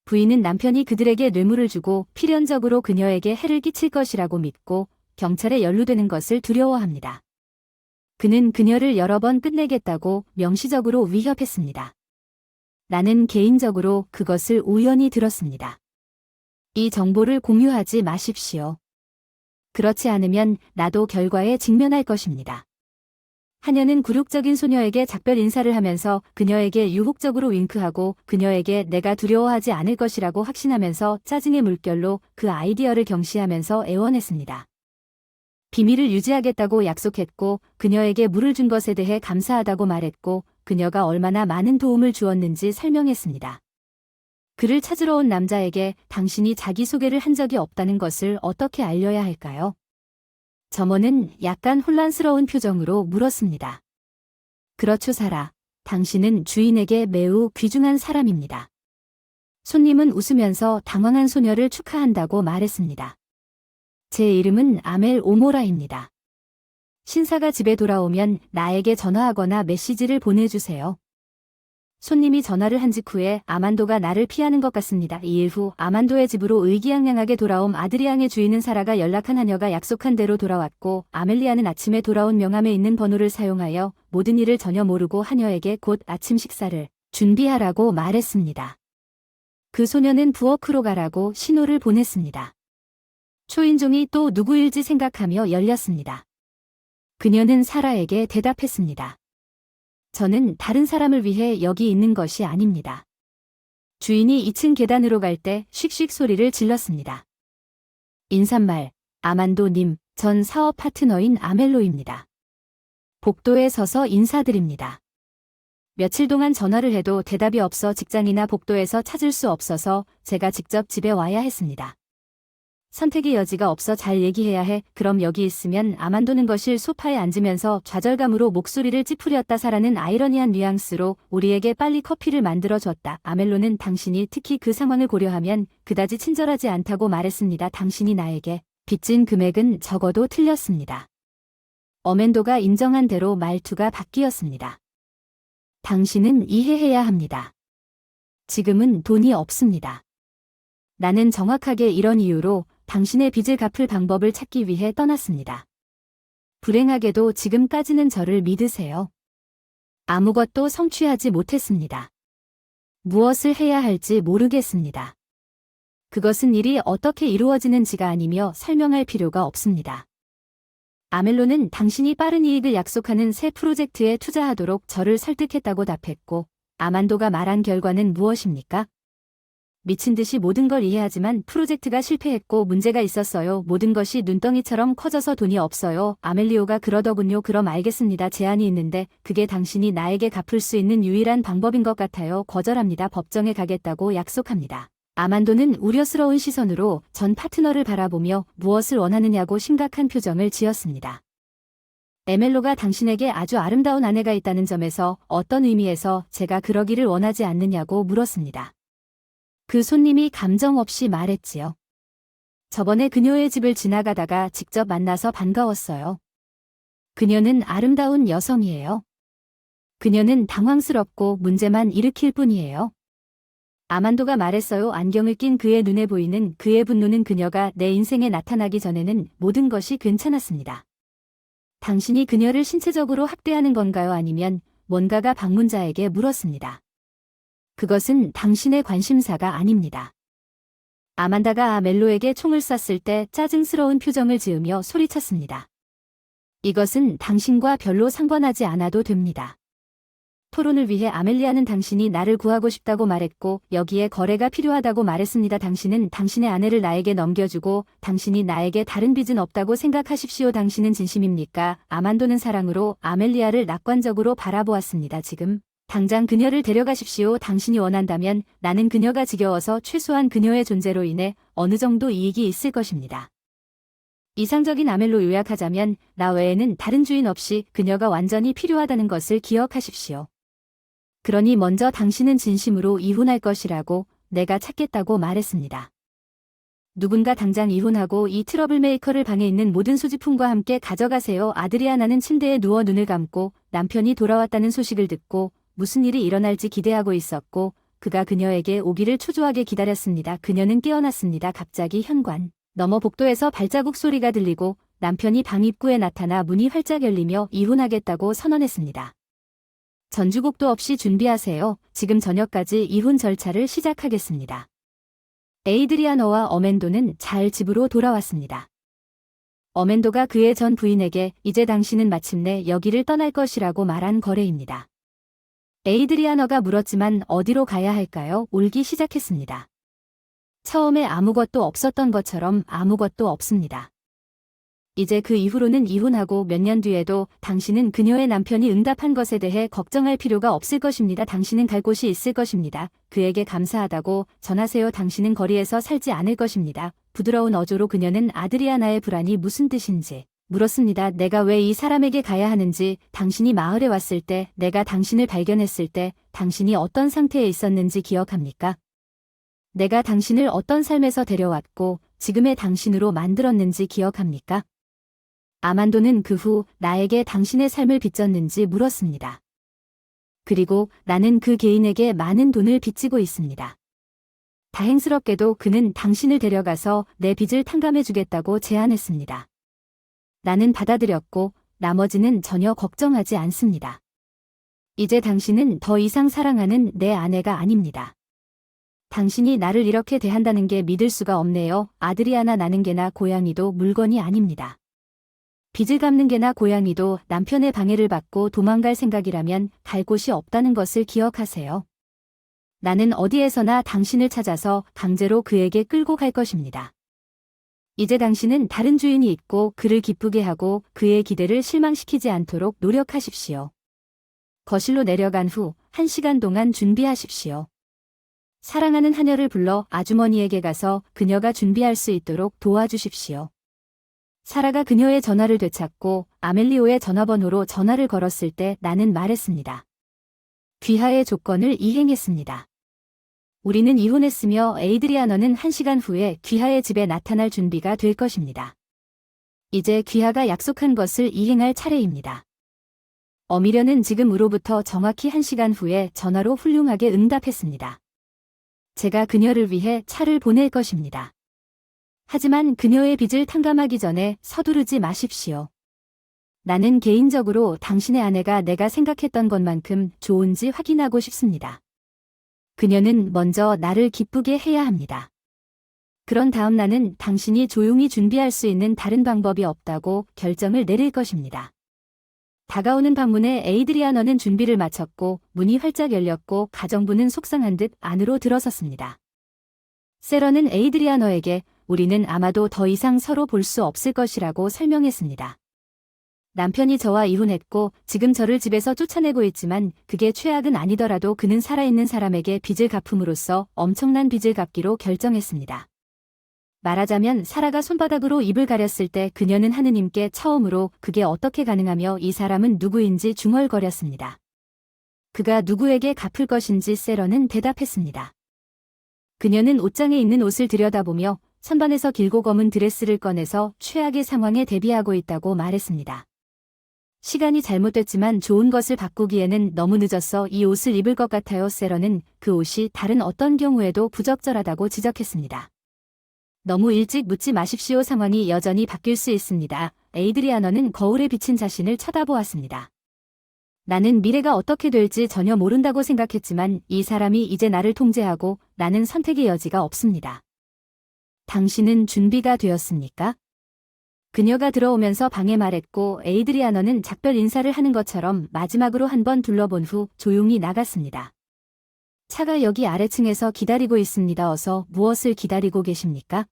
부인은 남편이 그들에게 뇌물을 주고 필연적으로 그녀에게 해를 끼칠 것이라고 믿고 경찰에 연루되는 것을 두려워합니다. 그는 그녀를 여러 번 끝내겠다고 명시적으로 위협했습니다. 나는 개인적으로 그것을 우연히 들었습니다. 이 정보를 공유하지 마십시오. 그렇지 않으면 나도 결과에 직면할 것입니다. 하녀는 굴욕적인 소녀에게 작별 인사를 하면서 그녀에게 유혹적으로 윙크하고 그녀에게 내가 두려워하지 않을 것이라고 확신하면서 짜증의 물결로 그 아이디어를 경시하면서 애원했습니다. 비밀을 유지하겠다고 약속했고 그녀에게 물을 준 것에 대해 감사하다고 말했고 그녀가 얼마나 많은 도움을 주었는지 설명했습니다. 그를 찾으러 온 남자에게 당신이 자기소개를 한 적이 없다는 것을 어떻게 알려야 할까요? 점원은 약간 혼란스러운 표정으로 물었습니다. 그렇죠, 사라. 당신은 주인에게 매우 귀중한 사람입니다. 손님은 웃으면서 당황한 소녀를 축하한다고 말했습니다. 제 이름은 아멜 오모라입니다. 신사가 집에 돌아오면 나에게 전화하거나 메시지를 보내주세요. 손님이 전화를 한 직후에 아만도가 나를 피하는 것 같습니다. 2일 후 아만도의 집으로 의기양양하게 돌아온 아드리앙의 주인은 사라가 연락한 하녀가 약속한 대로 돌아왔고 아멜리아는 아침에 돌아온 명함에 있는 번호를 사용하여 모든 일을 전혀 모르고 하녀에게 곧 아침 식사를 준비하라고 말했습니다. 그 소녀는 부엌으로 가라고 신호를 보냈습니다. 초인종이 또 누구일지 생각하며 열렸습니다. 그녀는 사라에게 대답했습니다. 저는 다른 사람을 위해 여기 있는 것이 아닙니다. 주인이 2층 계단으로 갈 때 씩씩 소리를 질렀습니다. 인사말, 아만도님, 전 사업 파트너인 아멜로입니다. 복도에 서서 인사드립니다. 며칠 동안 전화를 해도 대답이 없어 직장이나 복도에서 찾을 수 없어서 제가 직접 집에 와야 했습니다. 선택의 여지가 없어 잘 얘기해야 해. 그럼 여기 있으면 아만도는 거실 소파에 앉으면서 좌절감으로 목소리를 찌푸렸다. 사라는 아이러니한 뉘앙스로 우리에게 빨리 커피를 만들어줬다. 아멜로는 당신이 특히 그 상황을 고려하면 그다지 친절하지 않다고 말했습니다. 당신이 나에게 빚진 금액은 적어도 틀렸습니다. 어멘도가 인정한 대로 말투가 바뀌었습니다. 당신은 이해해야 합니다. 지금은 돈이 없습니다. 나는 정확하게 이런 이유로 당신의 빚을 갚을 방법을 찾기 위해 떠났습니다. 불행하게도 지금까지는 저를 믿으세요. 아무것도 성취하지 못했습니다. 무엇을 해야 할지 모르겠습니다. 그것은 일이 어떻게 이루어지는지가 아니며 설명할 필요가 없습니다. 아멜로는 당신이 빠른 이익을 약속하는 새 프로젝트에 투자하도록 저를 설득했다고 답했고, 아만도가 말한 결과는 무엇입니까? 미친 듯이 모든 걸 이해하지만 프로젝트가 실패했고 문제가 있었어요. 모든 것이 눈덩이처럼 커져서 돈이 없어요. 아멜리오가 그러더군요. 그럼 알겠습니다. 제안이 있는데 그게 당신이 나에게 갚을 수 있는 유일한 방법인 것 같아요. 거절합니다. 법정에 가겠다고 약속합니다. 아만도는 우려스러운 시선으로 전 파트너를 바라보며 무엇을 원하느냐고 심각한 표정을 지었습니다. 에멜로가 당신에게 아주 아름다운 아내가 있다는 점에서 어떤 의미에서 제가 그러기를 원하지 않느냐고 물었습니다. 그 손님이 감정 없이 말했지요. 저번에 그녀의 집을 지나가다가 직접 만나서 반가웠어요. 그녀는 아름다운 여성이에요. 그녀는 당황스럽고 문제만 일으킬 뿐이에요. 아만도가 말했어요. 안경을 낀 그의 눈에 보이는 그의 분노는 그녀가 내 인생에 나타나기 전에는 모든 것이 괜찮았습니다. 당신이 그녀를 신체적으로 학대하는 건가요? 아니면 뭔가가 방문자에게 물었습니다. 그것은 당신의 관심사가 아닙니다. 아만다가 아멜로에게 총을 쐈을 때 짜증스러운 표정을 지으며 소리쳤습니다. 이것은 당신과 별로 상관하지 않아도 됩니다. 토론을 위해 아멜리아는 당신이 나를 구하고 싶다고 말했고 여기에 거래가 필요하다고 말했습니다. 당신은 당신의 아내를 나에게 넘겨주고 당신이 나에게 다른 빚은 없다고 생각하십시오. 당신은 진심입니까? 아만도는 사랑으로 아멜리아를 낙관적으로 바라보았습니다. 지금 당장 그녀를 데려가십시오. 당신이 원한다면 나는 그녀가 지겨워서 최소한 그녀의 존재로 인해 어느 정도 이익이 있을 것입니다. 이상적인 아멜로 요약하자면 나 외에는 다른 주인 없이 그녀가 완전히 필요하다는 것을 기억하십시오. 그러니 먼저 당신은 진심으로 이혼할 것이라고 내가 찾겠다고 말했습니다. 누군가 당장 이혼하고 이 트러블메이커를 방에 있는 모든 소지품과 함께 가져가세요. 아드리아나는 침대에 누워 눈을 감고 남편이 돌아왔다는 소식을 듣고 무슨 일이 일어날지 기대하고 있었고 그가 그녀에게 오기를 초조하게 기다렸습니다. 그녀는 깨어났습니다. 갑자기 현관 너머 복도에서 발자국 소리가 들리고 남편이 방 입구에 나타나 문이 활짝 열리며 이혼하겠다고 선언했습니다. 전주곡도 없이 준비하세요. 지금 저녁까지 이혼 절차를 시작하겠습니다. 에이드리아너와 어맨도는 잘 집으로 돌아왔습니다. 어맨도가 그의 전 부인에게 이제 당신은 마침내 여기를 떠날 것이라고 말한 거래입니다. 에이드리아너가 물었지만 어디로 가야 할까요? 울기 시작했습니다. 처음에 아무것도 없었던 것처럼 아무것도 없습니다. 이제 그 이후로는 이혼하고 몇 년 뒤에도 당신은 그녀의 남편이 응답한 것에 대해 걱정할 필요가 없을 것입니다. 당신은 갈 곳이 있을 것입니다. 그에게 감사하다고 전하세요. 당신은 거리에서 살지 않을 것입니다. 부드러운 어조로 그녀는 아드리아나의 불안이 무슨 뜻인지 물었습니다. 내가 왜 이 사람에게 가야 하는지, 당신이 마을에 왔을 때, 내가 당신을 발견했을 때, 당신이 어떤 상태에 있었는지 기억합니까? 내가 당신을 어떤 삶에서 데려왔고, 지금의 당신으로 만들었는지 기억합니까? 아만도는 그 후 나에게 당신의 삶을 빚졌는지 물었습니다. 그리고 나는 그 개인에게 많은 돈을 빚지고 있습니다. 다행스럽게도 그는 당신을 데려가서 내 빚을 탕감해주겠다고 제안했습니다. 나는 받아들였고 나머지는 전혀 걱정하지 않습니다. 이제 당신은 더 이상 사랑하는 내 아내가 아닙니다. 당신이 나를 이렇게 대한다는 게 믿을 수가 없네요. 아드리아나, 나는 개나 고양이도 물건이 아닙니다. 빚을 갚는 개나 고양이도 남편의 방해를 받고 도망갈 생각이라면 갈 곳이 없다는 것을 기억하세요. 나는 어디에서나 당신을 찾아서 강제로 그에게 끌고 갈 것입니다. 이제 당신은 다른 주인이 있고 그를 기쁘게 하고 그의 기대를 실망시키지 않도록 노력하십시오. 거실로 내려간 후 1시간 동안 준비하십시오. 사랑하는 하녀를 불러 아주머니에게 가서 그녀가 준비할 수 있도록 도와주십시오. 사라가 그녀의 전화를 되찾고 아멜리오의 전화번호로 전화를 걸었을 때 나는 말했습니다. 귀하의 조건을 이행했습니다. 우리는 이혼했으며 에이드리아너는 1시간 후에 귀하의 집에 나타날 준비가 될 것입니다. 이제 귀하가 약속한 것을 이행할 차례입니다. 어미련은 지금으로부터 정확히 1시간 후에 전화로 훌륭하게 응답했습니다. 제가 그녀를 위해 차를 보낼 것입니다. 하지만 그녀의 빚을 탕감하기 전에 서두르지 마십시오. 나는 개인적으로 당신의 아내가 내가 생각했던 것만큼 좋은지 확인하고 싶습니다. 그녀는 먼저 나를 기쁘게 해야 합니다. 그런 다음 나는 당신이 조용히 준비할 수 있는 다른 방법이 없다고 결정을 내릴 것입니다. 다가오는 방문에 에이드리아너는 준비를 마쳤고 문이 활짝 열렸고 가정부는 속상한 듯 안으로 들어섰습니다. 세러는 에이드리아너에게 우리는 아마도 더 이상 서로 볼 수 없을 것이라고 설명했습니다. 남편이 저와 이혼했고 지금 저를 집에서 쫓아내고 있지만 그게 최악은 아니더라도 그는 살아있는 사람에게 빚을 갚음으로써 엄청난 빚을 갚기로 결정했습니다. 말하자면 사라가 손바닥으로 입을 가렸을 때 그녀는 하느님께 처음으로 그게 어떻게 가능하며 이 사람은 누구인지 중얼거렸습니다. 그가 누구에게 갚을 것인지 세러는 대답했습니다. 그녀는 옷장에 있는 옷을 들여다보며 선반에서 길고 검은 드레스를 꺼내서 최악의 상황에 대비하고 있다고 말했습니다. 시간이 잘못됐지만 좋은 것을 바꾸기에는 너무 늦었어. 이 옷을 입을 것 같아요. 세러는 그 옷이 다른 어떤 경우에도 부적절하다고 지적했습니다. 너무 일찍 묻지 마십시오. 상황이 여전히 바뀔 수 있습니다. 에이드리아너는 거울에 비친 자신을 쳐다보았습니다. 나는 미래가 어떻게 될지 전혀 모른다고 생각했지만 이 사람이 이제 나를 통제하고 나는 선택의 여지가 없습니다. 당신은 준비가 되었습니까? 그녀가 들어오면서 방에 말했고 에이드리아너는 작별 인사를 하는 것처럼 마지막으로 한번 둘러본 후 조용히 나갔습니다. 차가 여기 아래층에서 기다리고 있습니다. 어서 무엇을 기다리고 계십니까?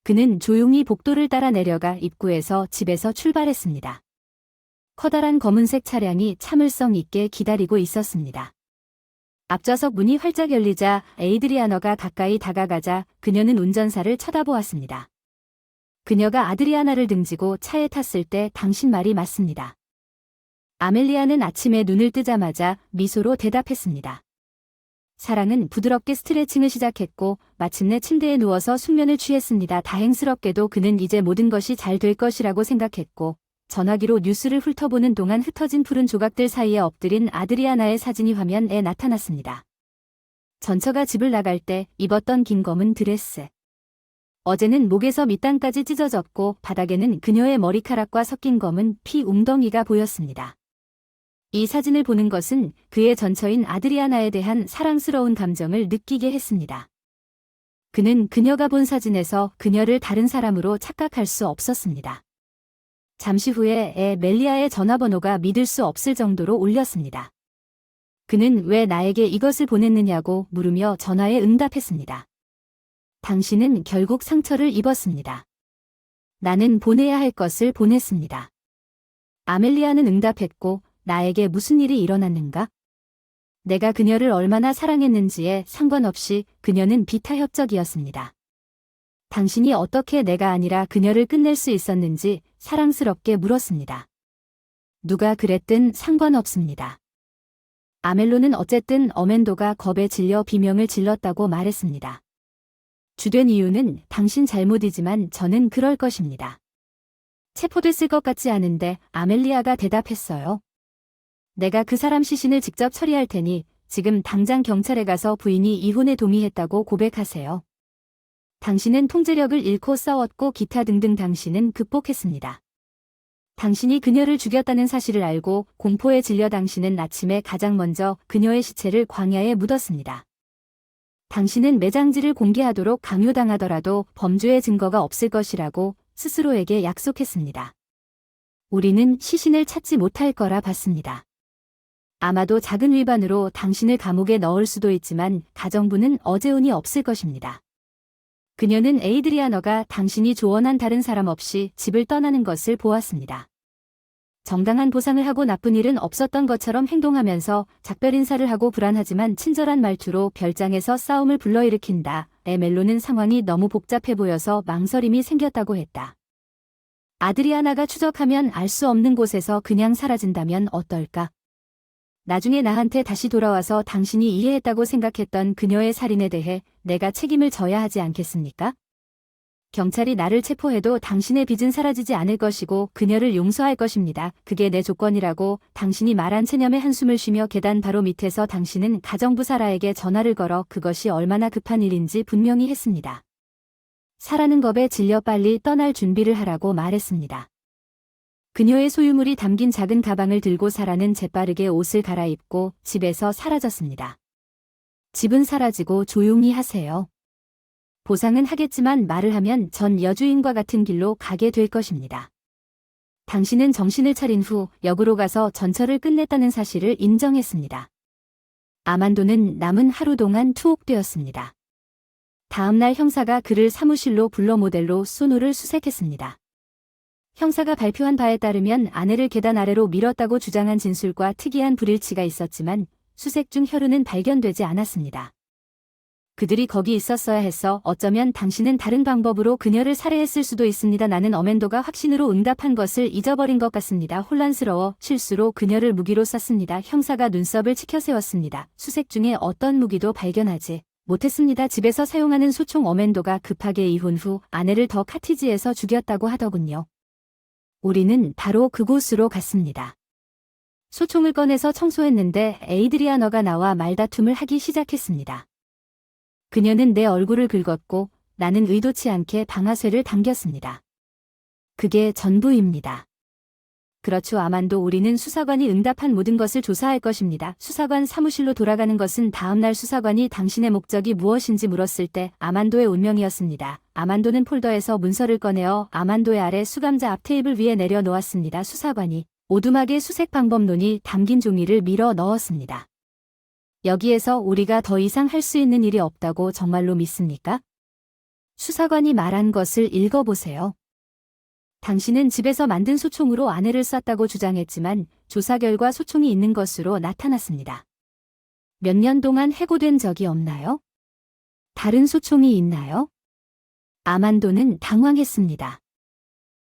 그는 조용히 복도를 따라 내려가 입구에서 집에서 출발했습니다. 커다란 검은색 차량이 참을성 있게 기다리고 있었습니다. 앞좌석 문이 활짝 열리자 에이드리아너가 가까이 다가가자 그녀는 운전사를 쳐다보았습니다. 그녀가 아드리아나를 등지고 차에 탔을 때 당신 말이 맞습니다. 아멜리아는 아침에 눈을 뜨자마자 미소로 대답했습니다. 사랑은 부드럽게 스트레칭을 시작했고 마침내 침대에 누워서 숙면을 취했습니다. 다행스럽게도 그는 이제 모든 것이 잘 될 것이라고 생각했고 전화기로 뉴스를 훑어보는 동안 흩어진 푸른 조각들 사이에 엎드린 아드리아나의 사진이 화면에 나타났습니다. 전처가 집을 나갈 때 입었던 긴 검은 드레스. 어제는 목에서 밑단까지 찢어졌고 바닥에는 그녀의 머리카락과 섞인 검은 피 웅덩이가 보였습니다. 이 사진을 보는 것은 그의 전처인 아드리아나에 대한 사랑스러운 감정을 느끼게 했습니다. 그는 그녀가 본 사진에서 그녀를 다른 사람으로 착각할 수 없었습니다. 잠시 후에 멜리아의 전화번호가 믿을 수 없을 정도로 울렸습니다. 그는 왜 나에게 이것을 보냈느냐고 물으며 전화에 응답했습니다. 당신은 결국 상처를 입었습니다. 나는 보내야 할 것을 보냈습니다. 아멜리아는 응답했고 나에게 무슨 일이 일어났는가? 내가 그녀를 얼마나 사랑했는지에 상관없이 그녀는 비타협적이었습니다. 당신이 어떻게 내가 아니라 그녀를 끝낼 수 있었는지 사랑스럽게 물었습니다. 누가 그랬든 상관없습니다. 아멜로는 어쨌든 어멘도가 겁에 질려 비명을 질렀다고 말했습니다. 주된 이유는 당신 잘못이지만 저는 그럴 것입니다. 체포됐을 것 같지 않은데 아멜리아가 대답했어요. 내가 그 사람 시신을 직접 처리할 테니 지금 당장 경찰에 가서 부인이 이혼에 동의했다고 고백하세요. 당신은 통제력을 잃고 싸웠고 기타 등등 당신은 극복했습니다. 당신이 그녀를 죽였다는 사실을 알고 공포에 질려 당신은 아침에 가장 먼저 그녀의 시체를 광야에 묻었습니다. 당신은 매장지를 공개하도록 강요당하더라도 범죄의 증거가 없을 것이라고 스스로에게 약속했습니다. 우리는 시신을 찾지 못할 거라 봤습니다. 아마도 작은 위반으로 당신을 감옥에 넣을 수도 있지만 가정부는 어제운이 없을 것입니다. 그녀는 에이드리아너가 당신이 조언한 다른 사람 없이 집을 떠나는 것을 보았습니다. 정당한 보상을 하고 나쁜 일은 없었던 것처럼 행동하면서 작별 인사를 하고 불안하지만 친절한 말투로 별장에서 싸움을 불러일으킨다. 멜로는 상황이 너무 복잡해 보여서 망설임이 생겼다고 했다. 아드리아나가 추적하면 알 수 없는 곳에서 그냥 사라진다면 어떨까? 나중에 나한테 다시 돌아와서 당신이 이해했다고 생각했던 그녀의 살인에 대해 내가 책임을 져야 하지 않겠습니까? 경찰이 나를 체포해도 당신의 빚은 사라지지 않을 것이고 그녀를 용서할 것입니다. 그게 내 조건이라고 당신이 말한 체념의 한숨을 쉬며 계단 바로 밑에서 당신은 가정부 사라에게 전화를 걸어 그것이 얼마나 급한 일인지 분명히 했습니다. 사라는 겁에 질려 빨리 떠날 준비를 하라고 말했습니다. 그녀의 소유물이 담긴 작은 가방을 들고 사라는 재빠르게 옷을 갈아입고 집에서 사라졌습니다. 집은 사라지고 조용히 하세요. 보상은 하겠지만 말을 하면 전 여주인과 같은 길로 가게 될 것입니다. 당신은 정신을 차린 후 역으로 가서 전처를 끝냈다는 사실을 인정했습니다. 아만도는 남은 하루 동안 투옥되었습니다. 다음날 형사가 그를 사무실로 불러 모델로 소노를 수색했습니다. 형사가 발표한 바에 따르면 아내를 계단 아래로 밀었다고 주장한 진술과 특이한 불일치가 있었지만 수색 중 혈흔은 발견되지 않았습니다. 그들이 거기 있었어야 해서 어쩌면 당신은 다른 방법으로 그녀를 살해했을 수도 있습니다. 나는 어멘도가 확신으로 응답한 것을 잊어버린 것 같습니다. 혼란스러워 실수로 그녀를 무기로 쐈습니다. 형사가 눈썹을 치켜세웠습니다. 수색 중에 어떤 무기도 발견하지 못했습니다. 집에서 사용하는 소총 어멘도가 급하게 이혼 후 아내를 더 카티지에서 죽였다고 하더군요. 우리는 바로 그곳으로 갔습니다. 소총을 꺼내서 청소했는데 에이드리아너가 나와 말다툼을 하기 시작했습니다. 그녀는 내 얼굴을 긁었고 나는 의도치 않게 방아쇠를 당겼습니다. 그게 전부입니다. 그렇죠. 아만도. 우리는 수사관이 응답한 모든 것을 조사할 것입니다. 수사관 사무실로 돌아가는 것은 다음날 수사관이 당신의 목적이 무엇인지 물었을 때 아만도의 운명이었습니다. 아만도는 폴더에서 문서를 꺼내어 아만도의 아래 수감자 앞 테이블 위에 내려놓았습니다. 수사관이 오두막에 수색 방법론이 담긴 종이를 밀어 넣었습니다. 여기에서 우리가 더 이상 할 수 있는 일이 없다고 정말로 믿습니까? 수사관이 말한 것을 읽어보세요. 당신은 집에서 만든 소총으로 아내를 쐈다고 주장했지만 조사 결과 소총이 있는 것으로 나타났습니다. 몇 년 동안 해고된 적이 없나요? 다른 소총이 있나요? 아만도는 당황했습니다.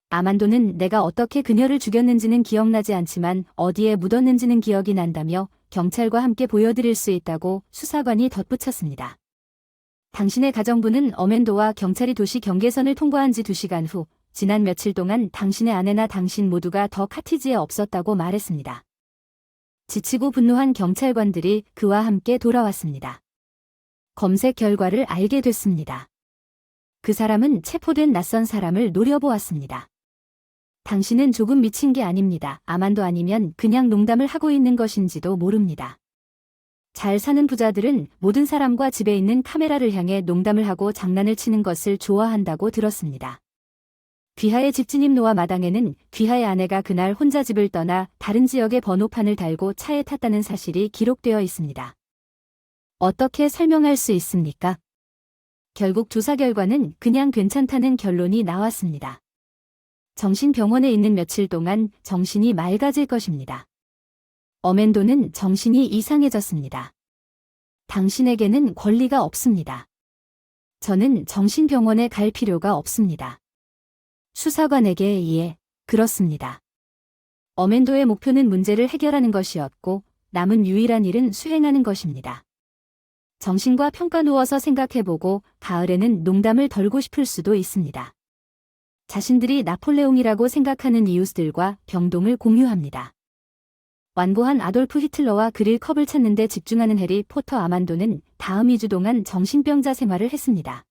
아만도는 내가 어떻게 그녀를 죽였는지는 기억나지 않지만 어디에 묻었는지는 기억이 난다며 경찰과 함께 보여드릴 수 있다고 수사관이 덧붙였습니다. 당신의 가정부는 어맨도와 경찰이 도시 경계선을 통과한 지 2시간 후 지난 며칠 동안 당신의 아내나 당신 모두가 더 카티지에 없었다고 말했습니다. 지치고 분노한 경찰관들이 그와 함께 돌아왔습니다. 검색 결과를 알게 됐습니다. 그 사람은 체포된 낯선 사람을 노려보았습니다. 당신은 조금 미친 게 아닙니다. 아만도 아니면 그냥 농담을 하고 있는 것인지도 모릅니다. 잘 사는 부자들은 모든 사람과 집에 있는 카메라를 향해 농담을 하고 장난을 치는 것을 좋아한다고 들었습니다. 귀하의 집진입 노아 마당에는 귀하의 아내가 그날 혼자 집을 떠나 다른 지역의 번호판을 달고 차에 탔다는 사실이 기록되어 있습니다. 어떻게 설명할 수 있습니까? 결국 조사 결과는 그냥 괜찮다는 결론이 나왔습니다. 정신병원에 있는 며칠 동안 정신이 맑아질 것입니다. 어맨도는 정신이 이상해졌습니다. 당신에게는 권리가 없습니다. 저는 정신병원에 갈 필요가 없습니다. 수사관에게 예, 그렇습니다. 어맨도의 목표는 문제를 해결하는 것이었고 남은 유일한 일은 수행하는 것입니다. 정신과 평가 누워서 생각해보고 가을에는 농담을 덜고 싶을 수도 있습니다. 자신들이 나폴레옹이라고 생각하는 이웃들과 병동을 공유합니다. 완고한 아돌프 히틀러와 그릴 컵을 찾는 데 집중하는 해리 포터 아만도는 다음 2주 동안 정신병자 생활을 했습니다.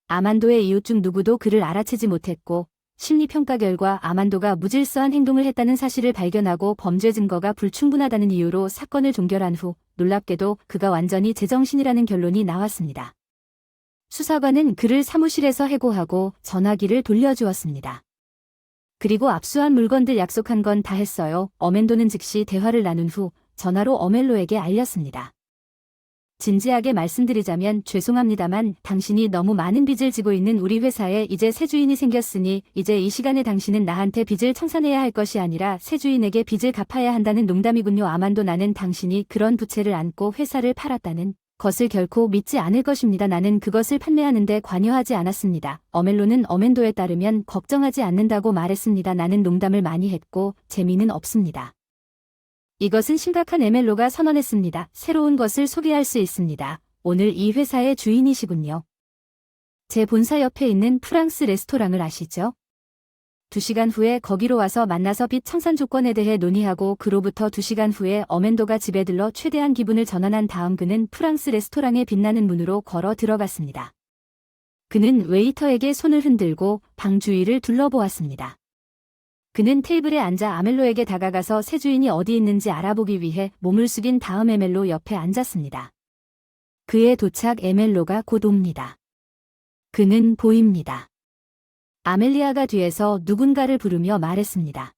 아만도의 이웃 중 누구도 그를 알아채지 못했고 심리평가 결과 아만도가 무질서한 행동을 했다는 사실을 발견하고 범죄 증거가 불충분하다는 이유로 사건을 종결한 후 놀랍게도 그가 완전히 제정신이라는 결론이 나왔습니다. 수사관은 그를 사무실에서 해고하고 전화기를 돌려주었습니다. 그리고 압수한 물건들 약속한 건 다 했어요. 어맨도는 즉시 대화를 나눈 후 전화로 어멜로에게 알렸습니다. 진지하게 말씀드리자면 죄송합니다만 당신이 너무 많은 빚을 지고 있는 우리 회사에 이제 새 주인이 생겼으니 이제 이 시간에 당신은 나한테 빚을 청산해야 할 것이 아니라 새 주인에게 빚을 갚아야 한다는 농담이군요. 아만도, 나는 당신이 그런 부채를 안고 회사를 팔았다는 것을 결코 믿지 않을 것입니다. 나는 그것을 판매하는데 관여하지 않았습니다. 어멜로는 어맨도에 따르면 걱정하지 않는다고 말했습니다. 나는 농담을 많이 했고 재미는 없습니다. 이것은 심각한 에멜로가 선언했습니다. 새로운 것을 소개할 수 있습니다. 오늘 이 회사의 주인이시군요. 제 본사 옆에 있는 프랑스 레스토랑을 아시죠? 2시간 후에 거기로 와서 만나서 빚 청산 조건에 대해 논의하고 그로부터 2시간 후에 어맨도가 집에 들러 최대한 기분을 전환한 다음 그는 프랑스 레스토랑의 빛나는 문으로 걸어 들어갔습니다. 그는 웨이터에게 손을 흔들고 방 주위를 둘러보았습니다. 그는 테이블에 앉아 아멜로에게 다가가서 새 주인이 어디 있는지 알아보기 위해 몸을 숙인 다음 에멜로 옆에 앉았습니다. 그의 도착, 에멜로가 곧 옵니다. 그는 보입니다. 아멜리아가 뒤에서 누군가를 부르며 말했습니다.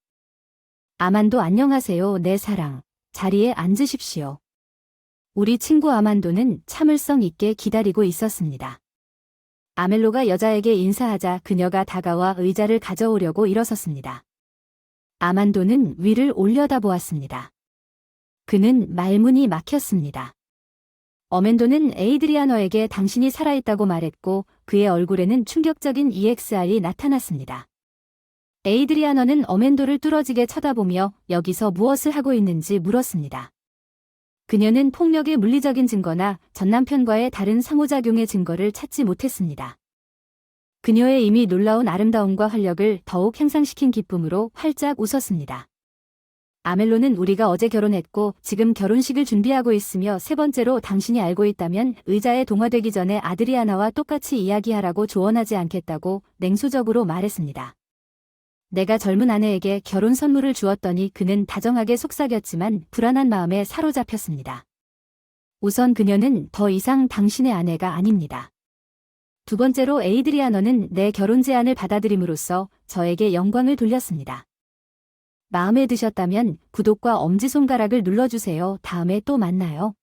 아만도, 안녕하세요, 내 사랑. 자리에 앉으십시오. 우리 친구 아만도는 참을성 있게 기다리고 있었습니다. 아멜로가 여자에게 인사하자 그녀가 다가와 의자를 가져오려고 일어섰습니다. 아만도는 위를 올려다보았습니다. 그는 말문이 막혔습니다. 어맨도는 에이드리아너에게 당신이 살아있다고 말했고 그의 얼굴에는 충격적인 EXR이 나타났습니다. 에이드리아너는 어맨도를 뚫어지게 쳐다보며 여기서 무엇을 하고 있는지 물었습니다. 그녀는 폭력의 물리적인 증거나 전남편과의 다른 상호작용의 증거를 찾지 못했습니다. 그녀의 이미 놀라운 아름다움과 활력을 더욱 향상시킨 기쁨으로 활짝 웃었습니다. 아멜로는 우리가 어제 결혼했고 지금 결혼식을 준비하고 있으며 세 번째로 당신이 알고 있다면 의자에 동화되기 전에 아드리아나와 똑같이 이야기하라고 조언하지 않겠다고 냉소적으로 말했습니다. 내가 젊은 아내에게 결혼 선물을 주었더니 그는 다정하게 속삭였지만 불안한 마음에 사로잡혔습니다. 우선 그녀는 더 이상 당신의 아내가 아닙니다. 두 번째로 에이드리아너는 내 결혼 제안을 받아들임으로써 저에게 영광을 돌렸습니다. 마음에 드셨다면 구독과 엄지손가락을 눌러주세요. 다음에 또 만나요.